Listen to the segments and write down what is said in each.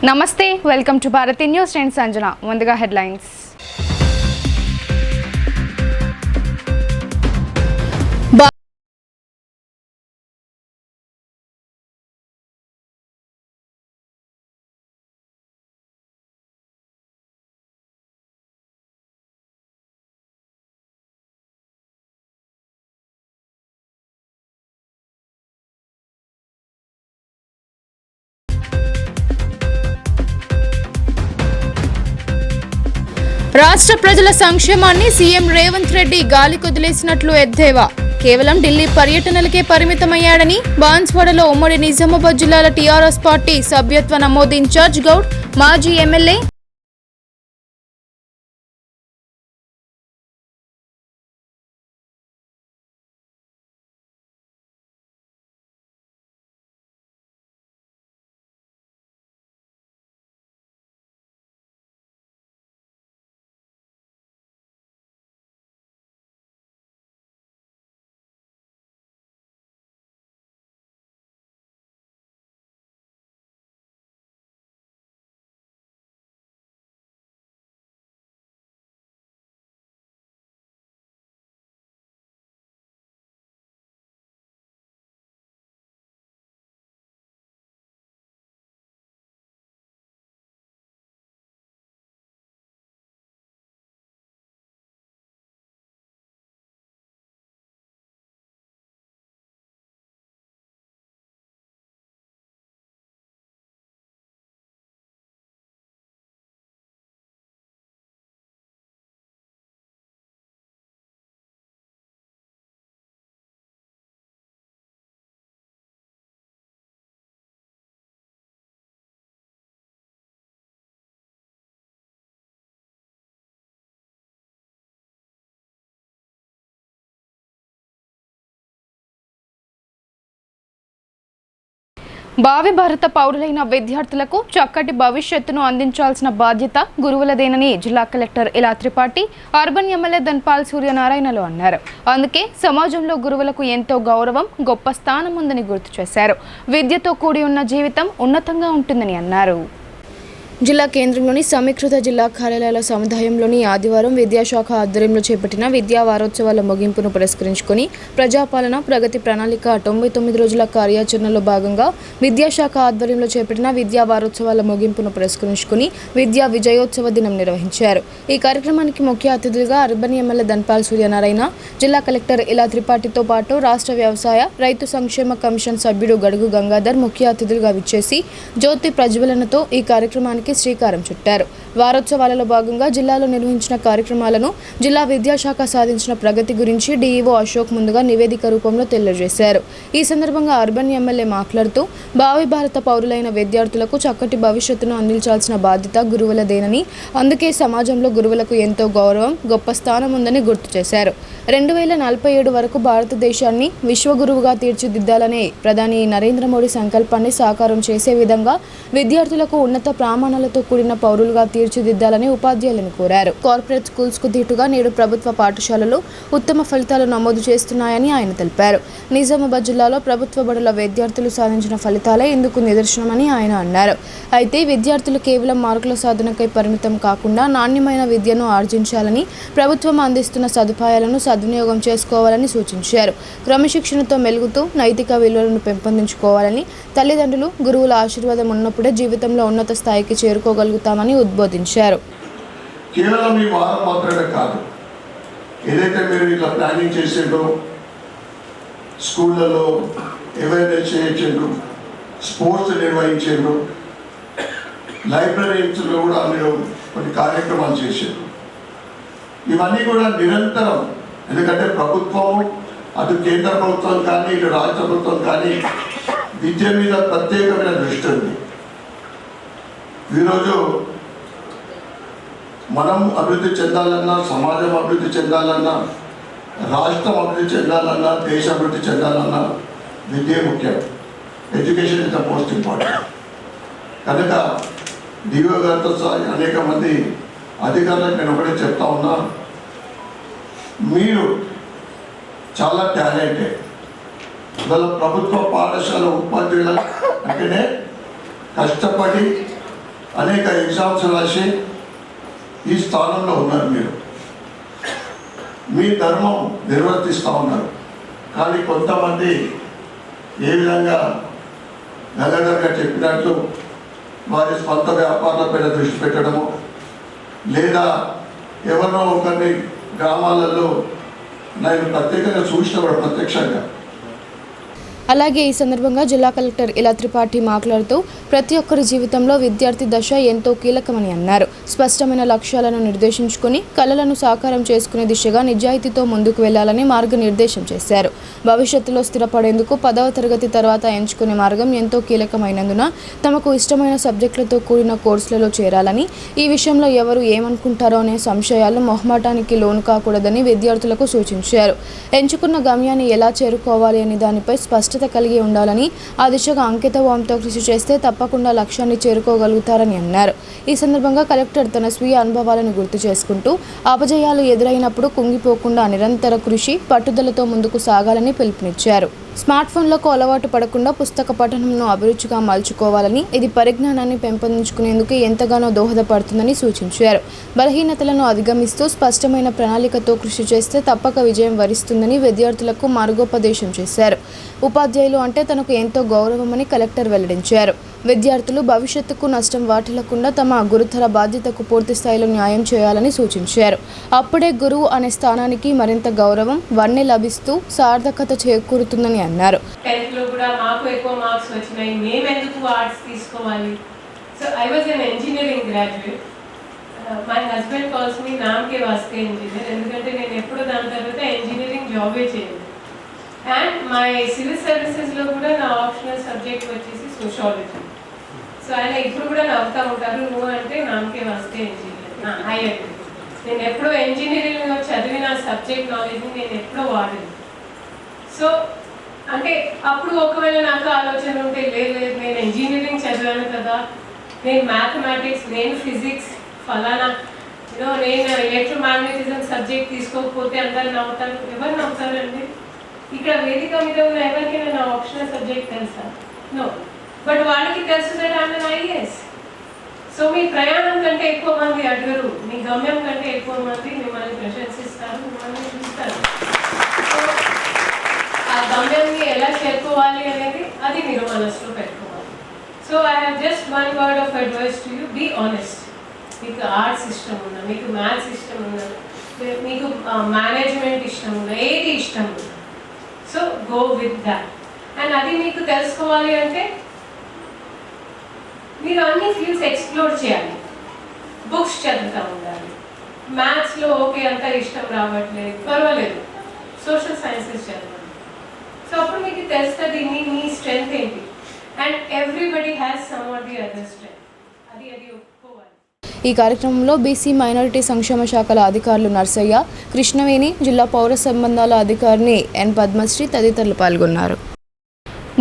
నమస్తే, welcome to Bharati news. నేను సంజన. ముందుగా హెడ్లైన్స్. రాష్ట్ర ప్రజల సంక్షేమాన్ని సీఎం రేవంత్ రెడ్డి గాలి కొదిలేసినట్లు ఎద్దేవా. కేవలం ఢిల్లీ పర్యటనలకే పరిమితమయ్యాడని బాన్స్వాడలో ఉమ్మడి నిజామాబాద్ జిల్లాల టీఆర్ఎస్ పార్టీ సభ్యత్వ నమోదు ఇన్ఛార్జ్ గౌడ్, మాజీ ఎమ్మెల్యే భావి భారత పౌరులైన విద్యార్థులకు చక్కటి భవిష్యత్తును అందించాల్సిన బాధ్యత గురువులదేనని జిల్లా కలెక్టర్ ఇలా త్రిపాఠి అర్బన్ ఎమ్మెల్యే ధన్పాల్ సూర్యనారాయణలు అన్నారు. అందుకే సమాజంలో గురువులకు ఎంతో గౌరవం, గొప్ప స్థానం ఉందని గుర్తు చేశారు. విద్యతో కూడి ఉన్న జీవితం ఉన్నతంగా ఉంటుందని అన్నారు. జిల్లా కేంద్రంలోని సమీకృత జిల్లా కార్యాలయాల సముదాయంలోని ఆదివారం విద్యాశాఖ ఆధ్వర్యంలో చేపట్టిన విద్యా వారోత్సవాల ముగింపును పురస్కరించుకుని ప్రజాపాలన ప్రగతి ప్రణాళిక 99 రోజుల కార్యాచరణలో భాగంగా విద్యాశాఖ ఆధ్వర్యంలో చేపట్టిన విద్యా వారోత్సవాల ముగింపును పురస్కరించుకుని విద్యా విజయోత్సవ దినం నిర్వహించారు. ఈ కార్యక్రమానికి ముఖ్య అతిథులుగా అర్బన్ ఎమ్మెల్యే ధన్పాల్ సూర్యనారాయణ, జిల్లా కలెక్టర్ ఇలా త్రిపాఠితో పాటు రాష్ట్ర వ్యవసాయ రైతు సంక్షేమ కమిషన్ సభ్యుడు గడుగు గంగాధర్ ముఖ్య అతిథులుగా విచ్చేసి జ్యోతి ప్రజ్వలనతో ఈ కార్యక్రమానికి శ్రీకారం చుట్టారు. వారోత్సవాలలో భాగంగా జిల్లాలో నిర్వహించిన కార్యక్రమాలను, జిల్లా విద్యాశాఖ సాధించిన ప్రగతి గురించి డీఈఓ అశోక్ ముందుగా నివేదిక రూపంలో తెలియజేశారు. ఈ సందర్భంగా అర్బన్ ఎమ్మెల్యే మాట్లాడుతూ భావి భారత పౌరులైన విద్యార్థులకు చక్కటి భవిష్యత్తును అందించాల్సిన బాధ్యత గురువులదేనని, అందుకే సమాజంలో గురువులకు ఎంతో గౌరవం, గొప్ప స్థానం ఉందని గుర్తు చేశారు. 2047 వరకు భారతదేశాన్ని విశ్వగురువుగా తీర్చిదిద్దాలనే ప్రధాని నరేంద్ర మోడీ సంకల్పాన్ని సాకారం చేసే విధంగా విద్యార్థులకు ఉన్నత ప్రమాణాలతో కూడిన పౌరులుగా తీర్చిదిద్దాలని ఉపాధ్యాయులను కోరారు. కార్పొరేట్ స్కూల్స్ కు ధీటుగా నేడు ప్రభుత్వ పాఠశాలలు ఉత్తమ ఫలితాలు నమోదు చేస్తున్నాయని ఆయన తెలిపారు. నిజామాబాద్ జిల్లాలో ప్రభుత్వ బడుల విద్యార్థులు సాధించిన ఫలితాలే ఇందుకు నిదర్శనమని ఆయన అన్నారు. అయితే విద్యార్థులు కేవలం మార్కుల సాధనకై పరిమితం కాకుండా నాణ్యమైన విద్యను ఆర్జించాలని, ప్రభుత్వం అందిస్తున్న సదుపాయాలను సద్వినియోగం చేసుకోవాలని సూచించారు. క్రమశిక్షణతో మెలుగుతూ నైతిక విలువలను పెంపొందించుకోవాలని, తల్లిదండ్రులు, గురువుల ఆశీర్వాదం ఉన్నప్పుడే జీవితంలో ఉన్నత స్థాయికి చేరుకోగలుగుతామని ఉద్బోధించారు. కేవలం ఈ వారం మాత్రమే కాదు, ఏదైతే మీరు ఇట్లా ప్లానింగ్ చేసిండ్రో, స్కూళ్ళలో అవేర్నెస్ చేయించిండ్రు, స్పోర్ట్స్ నిర్వహించిండ్రు, లైబ్రరీస్లో కూడా మీరు కొన్ని కార్యక్రమాలు చేసిండ్రు. ఇవన్నీ కూడా నిరంతరం, ఎందుకంటే ప్రభుత్వం, అటు కేంద్ర ప్రభుత్వం కానీ ఇటు రాష్ట్ర ప్రభుత్వం కానీ విద్య మీద ప్రత్యేకమైన దృష్టి ఉంది. ఈరోజు మనం అభివృద్ధి చెందాలన్నా, సమాజం అభివృద్ధి చెందాలన్నా, రాష్ట్రం అభివృద్ధి చెందాలన్నా, దేశం అభివృద్ధి చెందాలన్నా విద్య ముఖ్యం. Education is the most important. కనుక డిఓ గారితో అనేక మంది అధికారులకు నేను ఒకటే చెప్తా ఉన్నా, మీరు చాలా టాలెంటెడ్. ఇవాళ ప్రభుత్వ పాఠశాల ఉపాధ్యాయుల అంటేనే కష్టపడి అనేక ఎగ్జామ్స్ రాసి ఈ స్థానంలో ఉన్నారు. మీరు మీ ధర్మం నిర్వర్తిస్తూ ఉన్నారు. కానీ కొంతమంది ఏ విధంగా గంగాధర్గా చెప్పినట్లు వారి స్వంత వ్యాపారాలపైన దృష్టి పెట్టడము, లేదా ఎవరినో ఒకరిని గ్రామాలలో నేను ప్రత్యేకంగా చూసిన కూడా ప్రత్యక్షంగా. అలాగే ఈ సందర్భంగా జిల్లా కలెక్టర్ ఇలా త్రిపాఠి మాట్లాడుతూ ప్రతి ఒక్కరి జీవితంలో విద్యార్థి దశ ఎంతో కీలకమని అన్నారు. స్పష్టమైన లక్ష్యాలను నిర్దేశించుకుని కలలను సాకారం చేసుకునే దిశగా నిజాయితీతో ముందుకు వెళ్లాలని మార్గనిర్దేశం చేశారు. భవిష్యత్తులో స్థిరపడేందుకు 10వ తరగతి తర్వాత ఎంచుకునే మార్గం ఎంతో కీలకమైనందున తమకు ఇష్టమైన సబ్జెక్టులతో కూడిన కోర్సులలో చేరాలని, ఈ విషయంలో ఎవరు ఏమనుకుంటారో అనే సంశయాలు మొహమాటానికి లోను కాకూడదని విద్యార్థులకు సూచించారు. ఎంచుకున్న గమ్యాన్ని ఎలా చేరుకోవాలి అనే దానిపై స్పష్టత కలిగి ఉండాలని, ఆ దిశగా అంకితభావంతో కృషి చేస్తే తప్పకుండా లక్ష్యాన్ని చేరుకోగలుగుతారని అన్నారు. ఈ సందర్భంగా కలెక్టర్ తన స్వీయ అనుభవాలను గుర్తు చేసుకుంటూ అపజయాలు ఎదురైనప్పుడు కుంగిపోకుండా నిరంతర కృషి పట్టుదలతో ముందుకు సాగాలని పిలుపునిచ్చారు. స్మార్ట్ ఫోన్లకు అలవాటు పడకుండా పుస్తక పఠనంను అభిరుచిగా మలుచుకోవాలని, ఇది పరిజ్ఞానాన్ని పెంపొందించుకునేందుకు ఎంతగానో దోహదపడుతుందని సూచించారు. బలహీనతలను అధిగమిస్తూ స్పష్టమైన ప్రణాళికతో కృషి చేస్తే తప్పక విజయం వరిస్తుందని విద్యార్థులకు మార్గోపదేశం చేశారు. ఉపాధ్యాయులు అంటే తనకు ఎంతో గౌరవమని కలెక్టర్ వెల్లడించారు. విద్యార్థులు భవిష్యత్తుకు నష్టం వాటిల్లకుండా తమ గురుతర బాధ్యతకు పూర్తి స్థాయిలో న్యాయం చేయాలని సూచించారు. అప్పుడే గురువు అనే స్థానానికి మరింత గౌరవం వన్నె లభిస్తూ సార్థకత చేకూరుతుందని అన్నారు. 10th లో కూడా మాకు ఎక్కువ మార్క్స్ వచ్చినాయి, మేము ఎందుకు ఆర్ట్స్ తీసుకోవాలి? So I was an engineering graduate. My husband calls me నామకే వాస్తే ఇంజనీర్, ఎందుకంటే నేను ఎప్పుడు దాని తర్వాత ఇంజనీరింగ్ జాబే చేయలేదు. అండ్ మై సివిల్ సర్వీసెస్లో కూడా నా ఆప్షనల్ సబ్జెక్ట్ వచ్చేసి సోషాలజీ. సో ఆయన ఇప్పుడు కూడా నవ్వుతూ ఉంటారు, నువ్వు అంటే నామకే వాస్తే ఇంజనీర్. హైయర్ నేను ఎప్పుడో ఇంజనీరింగ్లో చదివిన సబ్జెక్ట్ నాలెడ్జ్ని నేను ఎప్పుడో వాడలేదు. సో అంటే అప్పుడు ఒకవేళ నాకు ఆలోచన ఉంటే లేదు నేను ఇంజనీరింగ్ చదివాను కదా, నేను మ్యాథమెటిక్స్, నేను ఫిజిక్స్, ఫలానా నేను ఎలక్ట్రోమాగ్నెటిజం సబ్జెక్ట్ తీసుకోకపోతే అందరు నవ్వుతారు. ఎవరు నవ్వుతారండి? ఇక్కడ వేదిక మీద ఉన్న ఎవరికైనా నా ఆప్షనల్ సబ్జెక్ట్ తెలుసా? నో. బట్ వాళ్ళకి తెలుసు that I'm an IAS. So మీ ప్రయాణం కంటే ఎక్కువ మంది అడగరు, మీ గమ్యం కంటే ఎక్కువ మంది మిమ్మల్ని ప్రశంసిస్తారు, మిమ్మల్ని చూస్తారు. సో ఆ గమ్యాన్ని ఎలా చేరుకోవాలి అనేది అది మీరు మనసులో పెట్టుకోవాలి. So I have just one word of advice to you, be honest. మీకు ఆర్ట్స్ ఇష్టం ఉన్నా, మీకు మ్యాథ్స్ ఇష్టం ఉన్నా, మీకు మేనేజ్మెంట్ ఇష్టం ఉన్నా, ఏది ఇష్టం ఉన్నా, so go with that. And అది మీకు తెలుసుకోవాలి అంటే మీరు అన్ని ఫీల్డ్స్ ఎక్స్ప్లోర్ చేయాలి, బుక్స్ చదువుతూ ఉండాలి. మ్యాథ్స్లో ఓకే అంత ఇష్టం రావట్లేదు, పర్వాలేదు, సోషల్ సైన్సెస్ చదవండి. సో అప్పుడు మీకు తెలుస్తుంది మీ స్ట్రెంగ్త్ ఏంటి. And everybody has some or the other strength, అది ఒప్పుకోవాలి. ఈ కార్యక్రమంలో బీసీ మైనారిటీ సంక్షేమ శాఖల అధికారులు నర్సయ్య, కృష్ణవేణి, జిల్లా పౌర సంబంధాల అధికారిని ఎన్ పద్మశ్రీ తదితరులు పాల్గొన్నారు.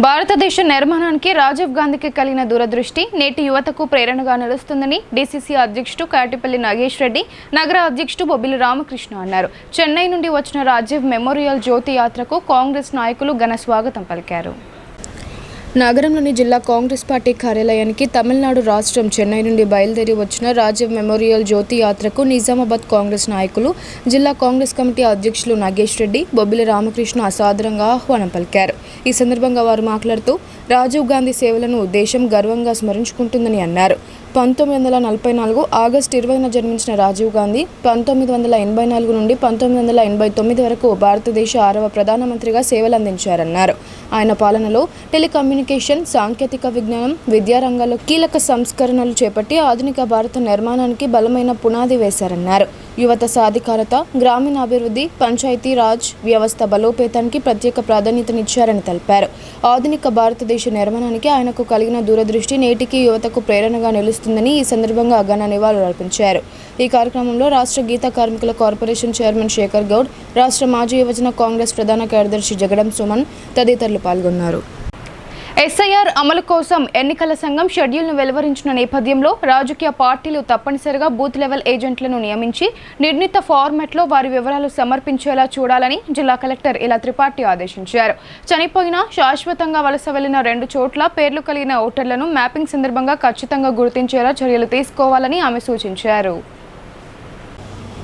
భారతదేశ నిర్మాణానికి రాజీవ్ గాంధీకి కలిగిన దూరదృష్టి నేటి యువతకు ప్రేరణగా నిలుస్తుందని డీసీసీ అధ్యక్షుడు కాటిపల్లి నాగేష్ రెడ్డి, నగర అధ్యక్షుడు బొబ్బిలి రామకృష్ణ అన్నారు. చెన్నై నుండి వచ్చిన రాజీవ్ మెమోరియల్ జ్యోతి యాత్రకు కాంగ్రెస్ నాయకులు ఘన స్వాగతం పలికారు. నగరంలోని జిల్లా కాంగ్రెస్ పార్టీ కార్యాలయానికి తమిళనాడు రాష్ట్రం చెన్నై నుండి బయలుదేరి వచ్చిన రాజీవ్ మెమోరియల్ జ్యోతి యాత్రకు నిజామాబాద్ కాంగ్రెస్ నాయకులు, జిల్లా కాంగ్రెస్ కమిటీ అధ్యక్షులు నాగేష్ రెడ్డి, బొబ్బిలి రామకృష్ణ అసాదరంగా ఆహ్వానం పలికారు. ఈ సందర్భంగా వారు మాట్లాడుతూ రాజీవ్ గాంధీ సేవలను దేశం గర్వంగా స్మరించుకుంటుందని అన్నారు. 1944 ఆగస్టు 20న జన్మించిన రాజీవ్ గాంధీ 1984 నుండి 1989 వరకు భారతదేశ 6వ ప్రధానమంత్రిగా సేవలందించారన్నారు. ఆయన పాలనలో టెలికమ్యూనికేషన్, సాంకేతిక విజ్ఞానం, విద్యారంగాల్లో కీలక సంస్కరణలు చేపట్టి ఆధునిక భారత నిర్మాణానికి బలమైన పునాది వేశారన్నారు. యువత సాధికారత, గ్రామీణాభివృద్ధి, పంచాయతీ రాజ్ వ్యవస్థ బలోపేతానికి ప్రత్యేక ప్రాధాన్యతనిచ్చారని తెలిపారు. ఆధునిక భారతదేశ నిర్మాణానికి ఆయనకు కలిగిన దూరదృష్టి నేటికి యువతకు ప్రేరణగా నిలుస్తుందని ఈ సందర్భంగా ఘన నివాళులు అర్పించారు. ఈ కార్యక్రమంలో రాష్ట్ర గీత కార్మికుల కార్పొరేషన్ చైర్మన్ శేఖర్ గౌడ్, రాష్ట్ర మాజీ యువజన కాంగ్రెస్ ప్రధాన కార్యదర్శి జగడం సుమన్ తదితరులు పాల్గొన్నారు. ఎస్ఐఆర్ అమలు కోసం ఎన్నికల సంఘం షెడ్యూల్ను వెలువరించిన నేపథ్యంలో రాజకీయ పార్టీలు తప్పనిసరిగా బూత్ లెవెల్ ఏజెంట్లను నియమించి నిర్ణీత ఫార్మాట్లో వారి వివరాలు సమర్పించేలా చూడాలని జిల్లా కలెక్టర్ ఇలా త్రిపాఠి ఆదేశించారు. చనిపోయిన శాశ్వతంగా వలస వెళ్లిన 2 చోట్ల పేర్లు కలిగిన ఓటర్లను మ్యాపింగ్ సందర్భంగా ఖచ్చితంగా గుర్తించేలా చర్యలు తీసుకోవాలని ఆమె సూచించారు.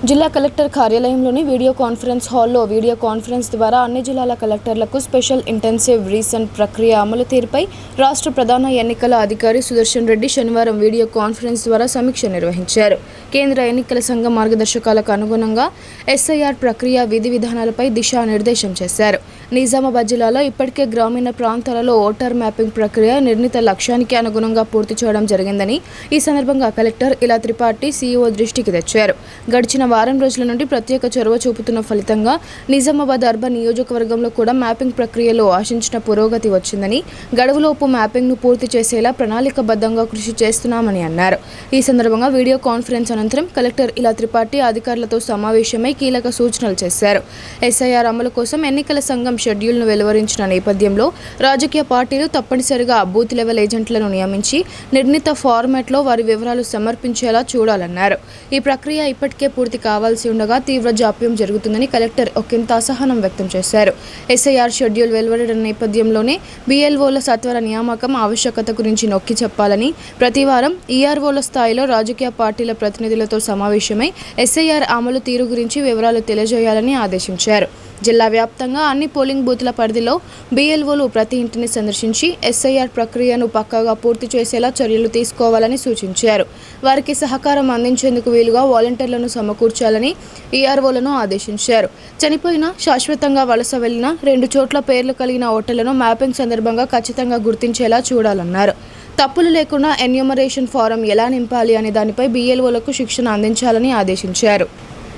జిల్లా కలెక్టర్ కార్యాలయంలోని వీడియో కాన్ఫరెన్స్ హాల్లో వీడియో కాన్ఫరెన్స్ ద్వారా అన్ని జిల్లాల కలెక్టర్లకు స్పెషల్ ఇంటెన్సివ్ రీసెంట్ ప్రక్రియ అమలు తీరుపై రాష్ట్ర ప్రధాన ఎన్నికల అధికారి సుదర్శన్ రెడ్డి శనివారం వీడియో కాన్ఫరెన్స్ ద్వారా సమీక్ష నిర్వహించారు. కేంద్ర ఎన్నికల సంఘం మార్గదర్శకాలకు అనుగుణంగా ఎస్ఐఆర్ ప్రక్రియ విధి విధానాలపై దిశానిర్దేశం చేశారు. నిజామాబాద్ జిల్లాలో ఇప్పటికే గ్రామీణ ప్రాంతాలలో ఓటర్ మ్యాపింగ్ ప్రక్రియ నిర్ణీత లక్ష్యానికి అనుగుణంగా పూర్తి చేయడం జరిగిందని ఈ సందర్భంగా కలెక్టర్ ఇలా త్రిపాఠి సీఈఓ దృష్టికి తెచ్చారు. గడిచిన వారం రోజుల నుండి ప్రత్యేక చొరవ చూపుతున్న ఫలితంగా నిజామాబాద్ అర్బన్ నియోజకవర్గంలో కూడా మ్యాపింగ్ ప్రక్రియలో ఆశించిన పురోగతి వచ్చిందని, గడువులోపు మ్యాపింగ్ను పూర్తి చేసేలా ప్రణాళికబద్ధంగా కృషి చేస్తున్నామని అన్నారు. ఈ సందర్భంగా వీడియో కాన్ఫరెన్స్ అనంతరం కలెక్టర్ ఇలా త్రిపాఠి అధికారులతో సమావేశమై కీలక సూచనలు చేశారు. ఎస్ఐఆర్ అమలు కోసం ఎన్నికల సంఘం షెడ్యూల్ను వెలువరించిన నేపథ్యంలో రాజకీయ పార్టీలు తప్పనిసరిగా బూత్ లెవెల్ ఏజెంట్లను నియమించి నిర్ణీత ఫార్మాట్లో వారి వివరాలు సమర్పించేలా చూడాలన్నారు. ఈ ప్రక్రియ ఇప్పటికే పూర్తి కావాల్సి ఉండగా తీవ్ర జాప్యం జరుగుతుందని కలెక్టర్ ఒకంత అసహనం వ్యక్తం చేశారు. ఎస్ఐఆర్ షెడ్యూల్ వెలువడిన నేపథ్యంలోనే బిఎల్ఓల సత్వర నియామకం ఆవశ్యకత గురించి నొక్కి చెప్పాలని ప్రతి వారం ఈఆర్ఓల స్థాయిలో రాజకీయ పార్టీల ప్రతినిధులతో సమావేశమై ఎస్ఐఆర్ అమలు తీరు గురించి వివరాలు తెలియజేయాలని ఆదేశించారు. జిల్లా వ్యాప్తంగా అన్ని పోలింగ్ బూత్ల పరిధిలో బిఎల్ఓలు ప్రతి ఇంటిని సందర్శించి ఎస్ఐఆర్ ప్రక్రియను పక్కాగా పూర్తి చేసేలా చర్యలు తీసుకోవాలని సూచించారు. వారికి సహకారం అందించేందుకు వీలుగా వాలంటీర్లను సమకూర్చాలని ఈఆర్ఓలను ఆదేశించారు. చనిపోయిన శాశ్వతంగా వలస వెళ్లిన 2 చోట్ల పేర్లు కలిగిన ఓటర్లను మ్యాపింగ్ సందర్భంగా ఖచ్చితంగా గుర్తించేలా చూడాలన్నారు. తప్పులు లేకుండా ఎన్యూమరేషన్ ఫారం ఎలా నింపాలి అనే దానిపై బిఎల్ఓలకు శిక్షణ అందించాలని ఆదేశించారు.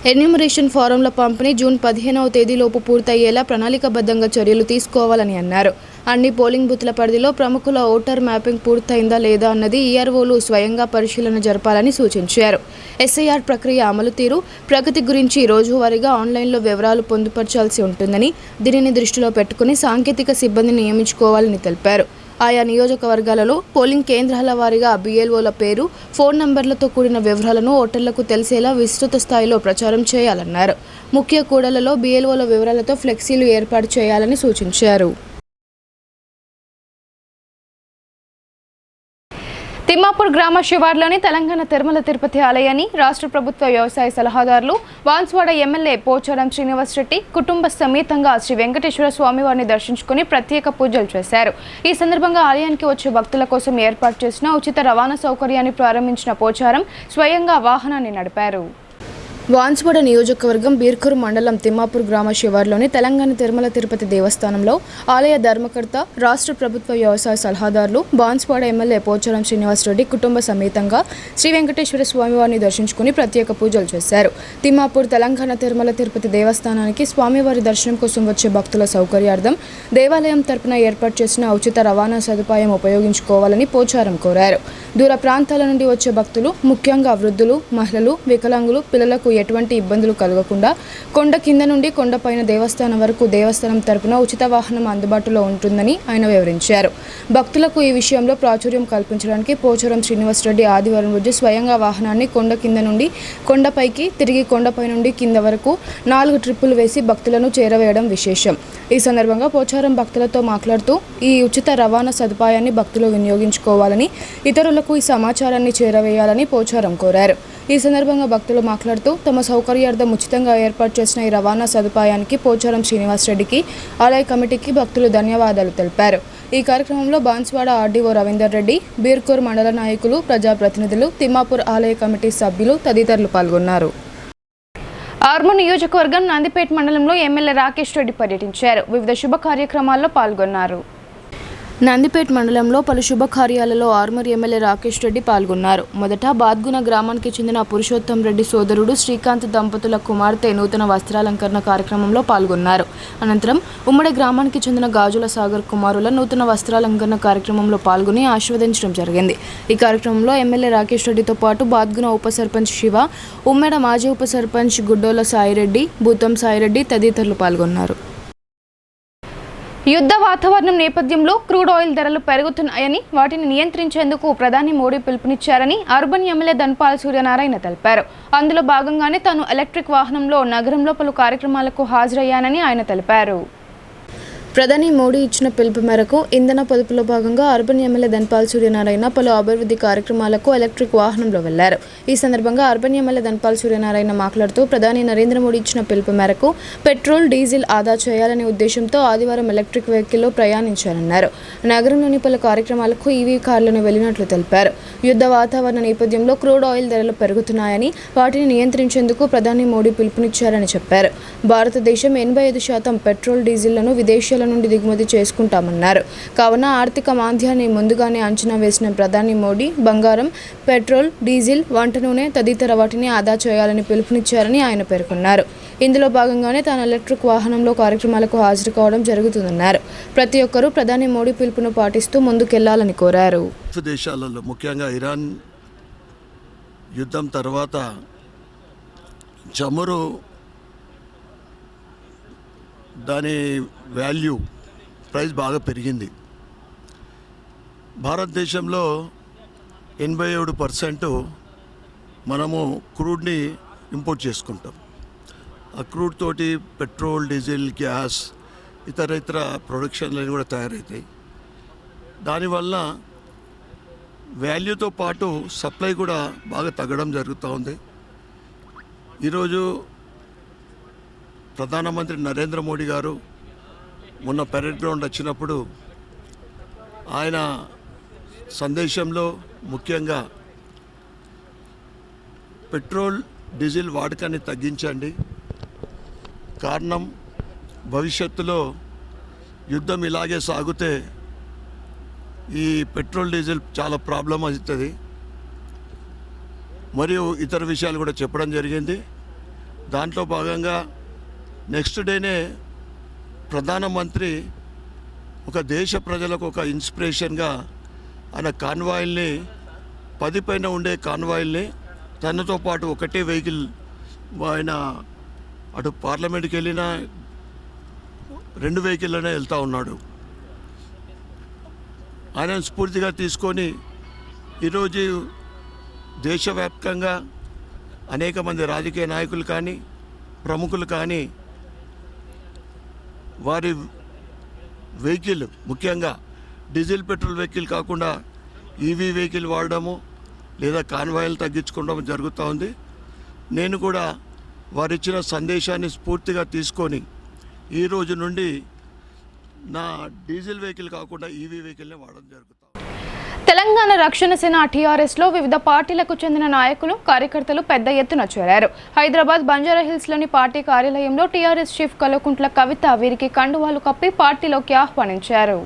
ఎన్యూమరేషన్ ఫారంల పంపిణీ జూన్ 15వ తేదీలోపు పూర్తయ్యేలా ప్రణాళికబద్ధంగా చర్యలు తీసుకోవాలని అన్నారు. అన్ని పోలింగ్ బూత్ల పరిధిలో ప్రముఖుల ఓటర్ మ్యాపింగ్ పూర్తయిందా లేదా అన్నది ఈఆర్ఓలు స్వయంగా పరిశీలన జరపాలని సూచించారు. ఎస్ఐఆర్ ప్రక్రియ అమలు తీరు, ప్రగతి గురించి రోజువారీగా ఆన్లైన్లో వివరాలు పొందుపరచాల్సి ఉంటుందని, దీనిని దృష్టిలో పెట్టుకుని సాంకేతిక సిబ్బందిని నియమించుకోవాలని తెలిపారు. ఆయా నియోజకవర్గాలలో పోలింగ్ కేంద్రాల వారీగా బిఎల్ఓల పేరు, ఫోన్ నంబర్లతో కూడిన వివరాలను ఓటర్లకు తెలిసేలా విస్తృత స్థాయిలో ప్రచారం చేయాలన్నారు. ముఖ్య కూడళ్లలో బిఎల్ఓల వివరాలతో ఫ్లెక్సీలు ఏర్పాటు చేయాలని సూచించారు. తిమ్మాపూర్ గ్రామ శివార్లోని తెలంగాణ తిరుమల తిరుపతి ఆలయాన్ని రాష్ట్ర ప్రభుత్వ వ్యవసాయ సలహాదారులు బాన్స్వాడ ఎమ్మెల్యే పోచారం శ్రీనివాస్ రెడ్డి కుటుంబ సమేతంగా శ్రీ వెంకటేశ్వర స్వామివారిని దర్శించుకుని ప్రత్యేక పూజలు చేశారు. ఈ సందర్భంగా ఆలయానికి వచ్చే భక్తుల కోసం ఏర్పాటు చేసిన ఉచిత రవాణా సౌకర్యాన్ని ప్రారంభించిన పోచారం స్వయంగా వాహనాన్ని నడిపారు. బాన్స్వాడ నియోజకవర్గం బీర్కూరు మండలం తిమ్మాపూర్ గ్రామ శివార్లోని తెలంగాణ తిరుమల తిరుపతి దేవస్థానంలో ఆలయ ధర్మకర్త, రాష్ట్ర ప్రభుత్వ వ్యవసాయ సలహాదారులు బాన్స్వాడ ఎమ్మెల్యే పోచారం శ్రీనివాస్ రెడ్డి కుటుంబ సమేతంగా శ్రీ వెంకటేశ్వర స్వామివారిని దర్శించుకుని ప్రత్యేక పూజలు చేశారు. తిమ్మాపూర్ తెలంగాణ తిరుమల తిరుపతి దేవస్థానానికి స్వామివారి దర్శనం కోసం వచ్చే భక్తుల సౌకర్యార్థం దేవాలయం తరపున ఏర్పాటు చేసిన ఉచిత రవాణా సదుపాయం ఉపయోగించుకోవాలని పోచారం కోరారు. దూర ప్రాంతాల నుండి వచ్చే భక్తులు, ముఖ్యంగా వృద్ధులు, మహిళలు, వికలాంగులు, పిల్లలకు ఎటువంటి ఇబ్బందులు కలగకుండా కొండ కింద నుండి కొండపైన దేవస్థానం వరకు దేవస్థానం తరపున ఉచిత వాహనం అందుబాటులో ఉంటుందని ఆయన వివరించారు. భక్తులకు ఈ విషయంలో ప్రాచుర్యం కల్పించడానికి పోచారం శ్రీనివాస్ రెడ్డి ఆదివారం రోజు స్వయంగా వాహనాన్ని కొండ కింద నుండి కొండపైకి, తిరిగి కొండపై నుండి కింద వరకు 4 ట్రిప్పులు వేసి భక్తులను చేరవేయడం విశేషం. ఈ సందర్భంగా పోచారం భక్తులతో మాట్లాడుతూ ఈ ఉచిత రవాణా సదుపాయాన్ని భక్తులు వినియోగించుకోవాలని, ఇతరులకు ఈ సమాచారాన్ని చేరవేయాలని పోచారం కోరారు. ఈ సందర్భంగా భక్తులు మాట్లాడుతూ తమ సౌకర్యార్థం ఉచితంగా ఏర్పాటు చేసిన ఈ రవాణా సదుపాయానికి పోచారం శ్రీనివాస్ రెడ్డికి, ఆలయ కమిటీకి భక్తులు ధన్యవాదాలు తెలిపారు. ఈ కార్యక్రమంలో బాన్స్వాడ ఆర్డీఓ రవీందర్ రెడ్డి, బీర్కూర్ మండల నాయకులు, ప్రజాప్రతినిధులు, తిమ్మాపూర్ ఆలయ కమిటీ సభ్యులు తదితరులు పాల్గొన్నారు. ఆర్మూర్ నియోజకవర్గం నందిపేట మండలంలో ఎమ్మెల్యే రాకేష్ రెడ్డి పర్యటించారు. వివిధ శుభ కార్యక్రమాల్లో పాల్గొన్నారు. నందిపేట మండలంలో పలు శుభకార్యాలలో ఆర్మూర్ ఎమ్మెల్యే రాకేష్ రెడ్డి పాల్గొన్నారు. మొదట బాద్గున గ్రామానికి చెందిన పురుషోత్తం రెడ్డి సోదరుడు శ్రీకాంత్ దంపతుల కుమార్తె నూతన వస్త్రాలంకరణ కార్యక్రమంలో పాల్గొన్నారు. అనంతరం ఉమ్మడి గ్రామానికి చెందిన గాజుల సాగర్ కుమారుల నూతన వస్త్రాలంకరణ కార్యక్రమంలో పాల్గొని ఆశీర్వదించడం జరిగింది. ఈ కార్యక్రమంలో ఎమ్మెల్యే రాకేష్ రెడ్డితో పాటు బాద్గున ఉప సర్పంచ్ శివ, ఉమ్మెడ మాజీ ఉప సర్పంచ్ గుడ్డోల సాయిరెడ్డి, భూతం సాయిరెడ్డి తదితరులు పాల్గొన్నారు. యుద్ధ వాతావరణం నేపథ్యంలో క్రూడ్ ఆయిల్ ధరలు పెరుగుతున్నాయని వాటిని నియంత్రించేందుకు ప్రధాని మోడీ పిలుపునిచ్చారని అర్బన్ ఎమ్మెల్యే ధన్పాల్ సూర్యనారాయణ తెలిపారు. అందులో భాగంగానే తాను ఎలక్ట్రిక్ వాహనంలో నగరంలో పలు కార్యక్రమాలకు హాజరయ్యానని ఆయన తెలిపారు. ప్రధాని మోడీ ఇచ్చిన పిలుపు మేరకు ఇంధన పొదుపులో భాగంగా అర్బన్ ఎమ్మెల్యే ధన్పాల్ సూర్యనారాయణ పలు అభివృద్ధి కార్యక్రమాలకు ఎలక్ట్రిక్ వాహనంలో వెళ్లారు. ఈ సందర్భంగా అర్బన్ ఎమ్మెల్యే ధన్పాల్ సూర్యనారాయణ మాట్లాడుతూ ప్రధాని నరేంద్ర మోడీ ఇచ్చిన పిలుపు మేరకు పెట్రోల్, డీజిల్ ఆదా చేయాలనే ఉద్దేశంతో ఆదివారం ఎలక్ట్రిక్ వెహికల్లో ప్రయాణించారన్నారు. నగరంలోని పలు కార్యక్రమాలకు ఈవీ కార్లను వెళ్లినట్లు తెలిపారు. యుద్ధ వాతావరణ నేపథ్యంలో క్రూడ్ ఆయిల్ ధరలు పెరుగుతున్నాయని వాటిని నియంత్రించేందుకు ప్రధాని మోడీ పిలుపునిచ్చారని చెప్పారు. భారతదేశం 85% పెట్రోల్, డీజిల్లను విదేశాల నుండి దిగుమతి చేసుకుంటామన్నారు. కావున ఆర్థిక మాంద్యాన్ని ముందుగానే అంచనా వేసిన ప్రధాని మోడీ బంగారం, పెట్రోల్, డీజిల్, వంట నూనె తదితర వాటిని ఆదా చేయాలని పిలుపునిచ్చారని ఆయన పేర్కొన్నారు. ఇందులో భాగంగానే తాను ఎలక్ట్రిక్ వాహనంలో కార్యక్రమాలకు హాజరు కావడం జరుగుతుందన్నారు. ప్రతి ఒక్కరూ ప్రధాని మోడీ పిలుపును పాటిస్తూ ముందుకెళ్లాలని కోరారు. దేశాలలో ముఖ్యంగా ఇరాన్ యుద్ధం తర్వాత చమురు దాని వాల్యూ ప్రైస్ బాగా పెరిగింది. భారతదేశంలో 87% మనము క్రూడ్ని ఇంపోర్ట్ చేసుకుంటాం. ఆ క్రూడ్ తోటి పెట్రోల్, డీజిల్, గ్యాస్ ఇతర ప్రొడక్షన్లు కూడా తయారవుతాయి. దానివల్ల వాల్యూతో పాటు సప్లై కూడా బాగా తగ్గడం జరుగుతూ ఉంది. ఈరోజు ప్రధానమంత్రి నరేంద్ర మోడీ గారు మొన్న పెరేడ్ గ్రౌండ్ వచ్చినప్పుడు ఆయన సందేశంలో ముఖ్యంగా పెట్రోల్, డీజిల్ వాడకాన్ని తగ్గించండి. కారణం భవిష్యత్తులో యుద్ధం ఇలాగే సాగితే ఈ పెట్రోల్, డీజిల్ చాలా ప్రాబ్లం అవుతుంది. మరియు ఇతర విషయాలు కూడా చెప్పడం జరిగింది. దాంట్లో భాగంగా నెక్స్ట్ డేనే ప్రధానమంత్రి ఒక దేశ ప్రజలకు ఒక ఇన్స్పిరేషన్గా ఆయన కాన్వాయిల్ని 10 పైన ఉండే కాన్వాయిల్ని తనతో పాటు ఒకటే వెహికల్ ఆయన అటు పార్లమెంట్కి వెళ్ళినా 2 వెహికల్లోనే వెళ్తూ ఉన్నాడు. ఆయన స్ఫూర్తిగా తీసుకొని ఈరోజు దేశవ్యాప్తంగా అనేక మంది రాజకీయ నాయకులు కానీ ప్రముఖులు కానీ వారి వెహికల్ ముఖ్యంగా డీజిల్, పెట్రోల్ వెహికల్ కాకుండా ఈవీ వెహికల్ వాడడము లేదా కాన్వాయిలు తగ్గించుకోవడం జరుగుతూ ఉంది. నేను కూడా వారిచ్చిన సందేశాన్ని స్ఫూర్తిగా తీసుకొని ఈ రోజు నుండి నా డీజిల్ వెహికల్ కాకుండా ఈవీ వెహికల్ని వాడడం జరుగుతుంది. తెలంగాణ రక్షణ సేన టీఆర్ఎస్లో వివిధ పార్టీలకు చెందిన నాయకులు, కార్యకర్తలు పెద్ద ఎత్తున చేరారు. హైదరాబాద్ బంజారాహిల్స్లోని పార్టీ కార్యాలయంలో టీఆర్ఎస్ చీఫ్ కల్వకుంట్ల కవిత వీరికి కండువాలు కప్పి పార్టీలోకి ఆహ్వానించారు.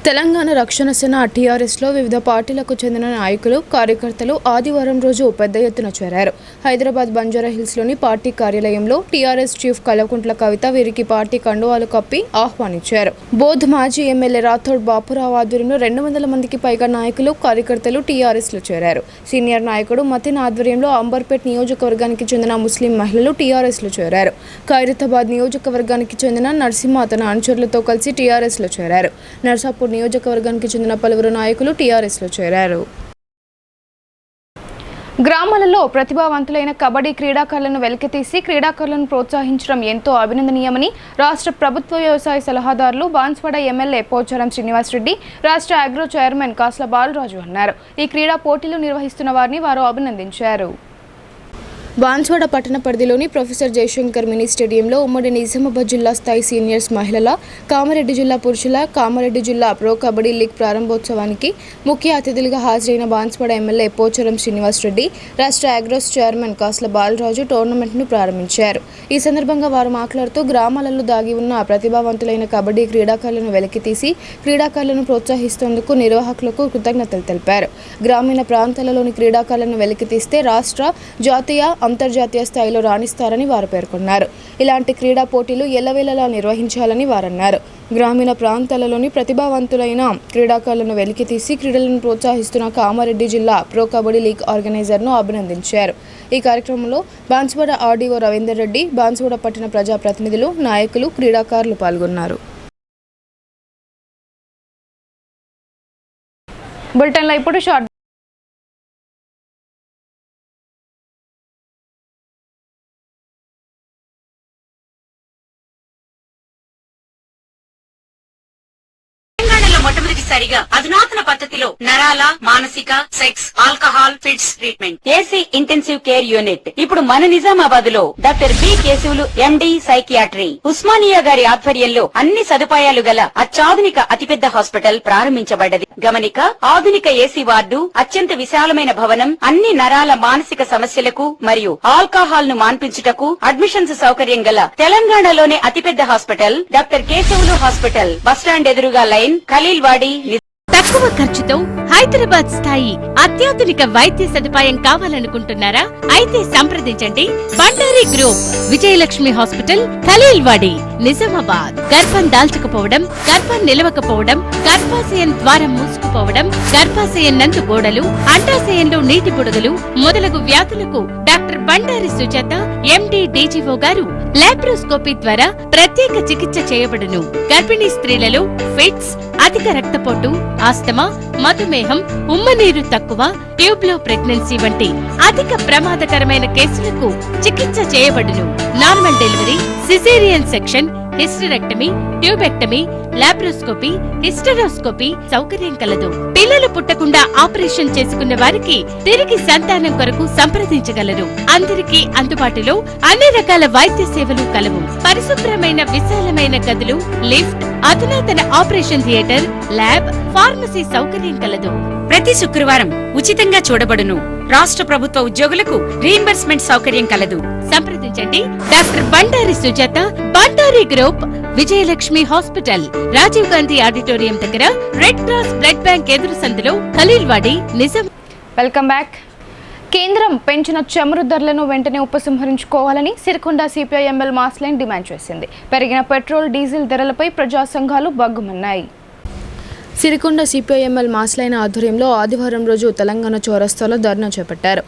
తెలంగాణ రక్షణ సేన టీఆర్ఎస్లో వివిధ పార్టీలకు చెందిన నాయకులు, కార్యకర్తలు ఆదివారం రోజు పెద్ద ఎత్తున చేరారు. హైదరాబాద్ బంజారాహిల్స్లోని పార్టీ కార్యాలయంలో టీఆర్ఎస్ చీఫ్ కల్వకుంట్ల కవిత వీరికి పార్టీ కండువాలు కప్పి ఆహ్వానించారు. బోధ్ మాజీ ఎమ్మెల్యే రాథోడ్ బాపురావు ఆధ్వర్యంలో 200 మందికి పైగా నాయకులు, కార్యకర్తలు టీఆర్ఎస్లో చేరారు. సీనియర్ నాయకుడు మతిన్ ఆధ్వర్యంలో అంబర్పేట్ నియోజకవర్గానికి చెందిన ముస్లిం మహిళలు టీఆర్ఎస్లో చేరారు. ఖైరతాబాద్ నియోజకవర్గానికి చెందిన నరసింహ తన అనుచరులతో కలిసి టీఆర్ఎస్లో చేరారు. నర్సాపూర్ నియోజకవర్గానికి చెందిన పలువురు నాయకులు టీఆర్ఎస్లో చేరారు. గ్రామాలలో ప్రతిభావంతులైన కబడ్డీ క్రీడాకారులను వెలికితీసి క్రీడాకారులను ప్రోత్సహించడం ఎంతో అభినందనీయమని రాష్ట్ర ప్రభుత్వ వ్యవసాయ సలహాదారులు బాన్స్వాడ ఎమ్మెల్యే పోచారం శ్రీనివాసరెడ్డి, రాష్ట్ర అగ్రో చైర్మన్ కాస్ల బాలరాజు అన్నారు. ఈ క్రీడా పోటీలు నిర్వహిస్తున్న వారిని వారు అభినందించారు. బాన్స్వాడ పట్టణ పరిధిలోని ప్రొఫెసర్ జయశంకర్ మినీ స్టేడియంలో ఉమ్మడి నిజామాబాద్ జిల్లా స్థాయి సీనియర్స్ మహిళల, కామారెడ్డి జిల్లా పురుషుల, కామారెడ్డి జిల్లా ప్రో కబడ్డీ లీగ్ ప్రారంభోత్సవానికి ముఖ్య అతిథులుగా హాజరైన బాన్స్వాడ ఎమ్మెల్యే పోచారం శ్రీనివాసరెడ్డి, రాష్ట్ర అగ్రోస్ చైర్మన్ కాస్ల బాలరాజు టోర్నమెంట్ను ప్రారంభించారు. ఈ సందర్భంగా వారు మాట్లాడుతూ గ్రామాలలో దాగి ఉన్న ప్రతిభావంతులైన కబడ్డీ క్రీడాకారులను వెలికితీసి క్రీడాకారులను ప్రోత్సహిస్తేందుకు నిర్వాహకులకు కృతజ్ఞతలు తెలిపారు. గ్రామీణ ప్రాంతాలలోని క్రీడాకారులను వెలికితీస్తే రాష్ట్ర, జాతీయ, అంతర్జాతీయ స్థాయిలో రాణిస్తారని వారు పేర్కొన్నారు. ఇలాంటి క్రీడా పోటీలు ఎల్లవేళలా నిర్వహించాలని వారన్నారు. గ్రామీణ ప్రాంతాలలోని ప్రతిభావంతులైన క్రీడాకారులను వెలికితీసి క్రీడలను ప్రోత్సహిస్తున్న కామారెడ్డి జిల్లా ప్రో కబడ్డీ లీగ్ ఆర్గనైజర్ను అభినందించారు. ఈ కార్యక్రమంలో బాన్స్వాడ ఆర్డీఓ రవీందర్ రెడ్డి, బాన్స్వాడ పట్టణ ప్రజాప్రతినిధులు, నాయకులు, క్రీడాకారులు పాల్గొన్నారు. బులెటిన్లో ఇప్పుడు షార్ట్. మొట్టమొదటిసారిగా అధునాతన పద్ధతిలో నరాల మానసిక sex alcohol fits treatment AC intensive care unit ఇప్పుడు మన నిజామాబాద్ లో doctor B Keshavulu MD psychiatry Osmania గారి ఆధ్వర్యంలో అన్ని సదుపాయాలు గల అత్యాధునిక అతిపెద్ద హాస్పిటల్ ప్రారంభించబడ్డది. గమనిక, ఆధునిక ఏసీ వార్డు, అత్యంత విశాలమైన భవనం, అన్ని నరాల మానసిక సమస్యలకు మరియు ఆల్కహాల్ ను మాన్పించుటకు అడ్మిషన్స్ సౌకర్యం గల తెలంగాణలోనే అతిపెద్ద hospital doctor Keshavulu hospital. Bus stand ఎదురుగా లైన్, ఖలీల్వాడి. తక్కువ ఖర్చుతో హైదరాబాద్ స్థాయి అత్యాధునిక వైద్య సదుపాయం కావాలనుకుంటున్నారా? అయితే సంప్రదించండి బండారి గ్రూప్, విజయలక్ష్మి హాస్పిటల్, ఖలీల్వాడి, నిజామాబాద్. గర్భం దాల్చకపోవడం, గర్భం నిలవకపోవడం, గర్భాశయం ద్వారం మూసుకుపోవడం, గర్భాశయం నందు గోడలు, అండాశయంలో నీటి బుడగలు మొదలగు వ్యాధులకు డాక్టర్ బండారి సుజాత ఎండి డీజీఓ గారు లాప్రోస్కోపీ ద్వారా ప్రత్యేక చికిత్స చేయబడును. గర్భిణీ స్త్రీలలో ఫిట్స్, అధిక రక్తపోటు, ఆస్తమా, మధుమేహం, ఉమ్మనీరు తక్కువ, ట్యూబ్లో ప్రెగ్నెన్సీ వంటి అధిక ప్రమాదకరమైన కేసులకు చికిత్స చేయబడును. Normal delivery, caesarean section, hysterectomy, tubectomy, laparoscopy, hysteroscopy సౌకర్యం కలదు. పిల్లలు పుట్టకుండా ఆపరేషన్ చేసుకున్న వారికి తిరిగి సంతానం కొరకు సంప్రదించగలరు. అందరికీ అందుబాటులో అన్ని రకాల వైద్య సేవలు కలవు. పరిశుభ్రమైన విశాలమైన గదులు, లిఫ్ట్, అధునాతన ఆపరేషన్ థియేటర్, ల్యాబ్, ఫార్మసీ సౌకర్యం కలదు. ప్రతి శుక్రవారం ఉచితంగా చూడబడును. రాష్ట్ర ప్రభుత్వ ఉద్యోగులకు రీయింబర్స్మెంట్ సౌకర్యం కలదు. సంప్రదించండి doctor Bandari Sujatha, Bandari group, Vijayalakshmi hospital, Rajiv Gandhi auditorium దగ్గర, రెడ్ క్రాస్ బ్లడ్ బ్యాంక్ ఎదురు సందులో, ఖలీల్వాడి, నిజాం. Welcome back. కేంద్రం పెంచిన చమురు ధరలను వెంటనే ఉపసంహరించుకోవాలని Sirikonda CPIML mass line demand చేసింది. పెరిగిన పెట్రోల్, డీజిల్ ధరలపై ప్రజా సంఘాలు బగ్గుమన్నాయి. సిరికొండ సిపిఐఎంఎల్ మాస్ లైన్ ఆధ్వర్యంలో ఆదివారం రోజు తెలంగాణ చౌరస్తాలో ధర్నా చేపట్టారు.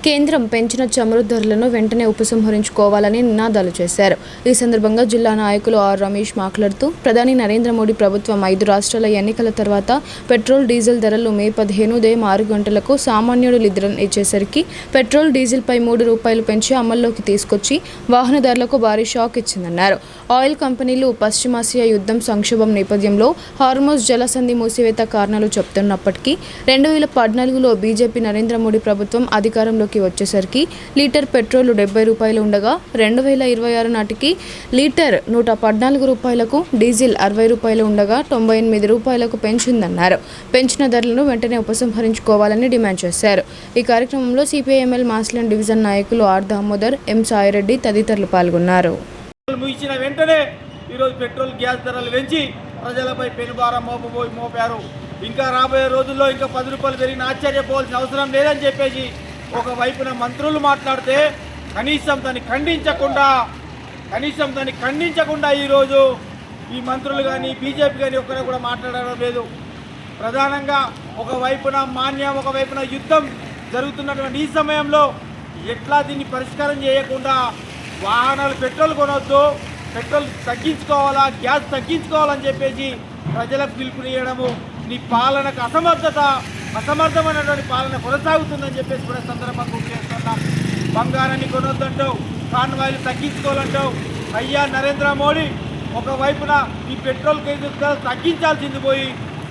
కేంద్రం పెంచిన చమురు ధరలను వెంటనే ఉపసంహరించుకోవాలని నినాదాలు చేశారు. ఈ సందర్భంగా జిల్లా నాయకులు ఆర్ రమేష్ మాట్లాడుతూ, ప్రధాని నరేంద్ర మోడీ ప్రభుత్వం 5 రాష్ట్రాల ఎన్నికల తర్వాత పెట్రోల్, డీజిల్ ధరలు మే 15 ఉదయం 6 గంటలకు సామాన్యుడు నిద్ర ఇచ్చేసరికి పెట్రోల్, డీజిల్పై 3 రూపాయలు పెంచి అమల్లోకి తీసుకొచ్చి వాహనదారులకు భారీ షాక్ ఇచ్చిందన్నారు. ఆయిల్ కంపెనీలు పశ్చిమాసియా యుద్ధం, సంక్షోభం నేపథ్యంలో హార్మోజ్ జలసంధి మూసివేత కారణాలు చెప్తున్నప్పటికీ 2014లో బీజేపీ నరేంద్ర మోడీ ప్రభుత్వం అధికారంలోకి వచ్చేసరికి లీటర్ పెట్రోల్ 70 రూపాయలు ఉండగా 2026 నాటికి లీటర్ 114 రూపాయలకు, డీజిల్ 60 రూపాయలు ఉండగా 98 రూపాయలకు పెంచిందన్నారు. పెంచిన ధరలను వెంటనే ఉపసంహరించుకోవాలని డిమాండ్ చేశారు. ఈ కార్యక్రమంలో సిపిఐఎంఎల్ మాస్లైన్ డివిజన్ నాయకులు ఆర్ దామోదర్, ఎం సాయిరెడ్డి తదితరులు పాల్గొన్నారు. ముగిసిన వెంటనే ఈరోజు పెట్రోల్, గ్యాస్ ధరలు పెంచి ప్రజలపై పెనుభారం మోపారు. ఇంకా రాబోయే రోజుల్లో ఇంకా 10 రూపాయలు పెరిగిన ఆశ్చర్యపోవాల్సిన అవసరం లేదని చెప్పేసి ఒకవైపున మంత్రులు మాట్లాడితే కనీసం దాన్ని ఖండించకుండా ఈరోజు ఈ మంత్రులు కానీ బీజేపీ కానీ ఒక్కరు కూడా మాట్లాడడం లేదు. ప్రధానంగా ఒకవైపున మాన్యం, ఒకవైపున యుద్ధం జరుగుతున్నటువంటి ఈ సమయంలో ఎట్లా దీన్ని పరిష్కారం చేయకుండా వాహనాలు పెట్రోల్ కొనవద్దు, పెట్రోల్ తగ్గించుకోవాలా, గ్యాస్ తగ్గించుకోవాలని చెప్పేసి ప్రజలకు పిలుపునియడము నీ పాలనకు అసమర్థమైనటువంటి పాలన కొనసాగుతుందని చెప్పేసి కూడా సందర్భంగా గుర్తు చేస్తున్నాం. బంగారాన్ని కొనొద్దంటావు, కాన్వాయిలు తగ్గించుకోవాలంటావు. అయ్యా నరేంద్ర మోడీ ఒకవైపున ఈ పెట్రోల్ కేసులు తగ్గించాల్సింది పోయి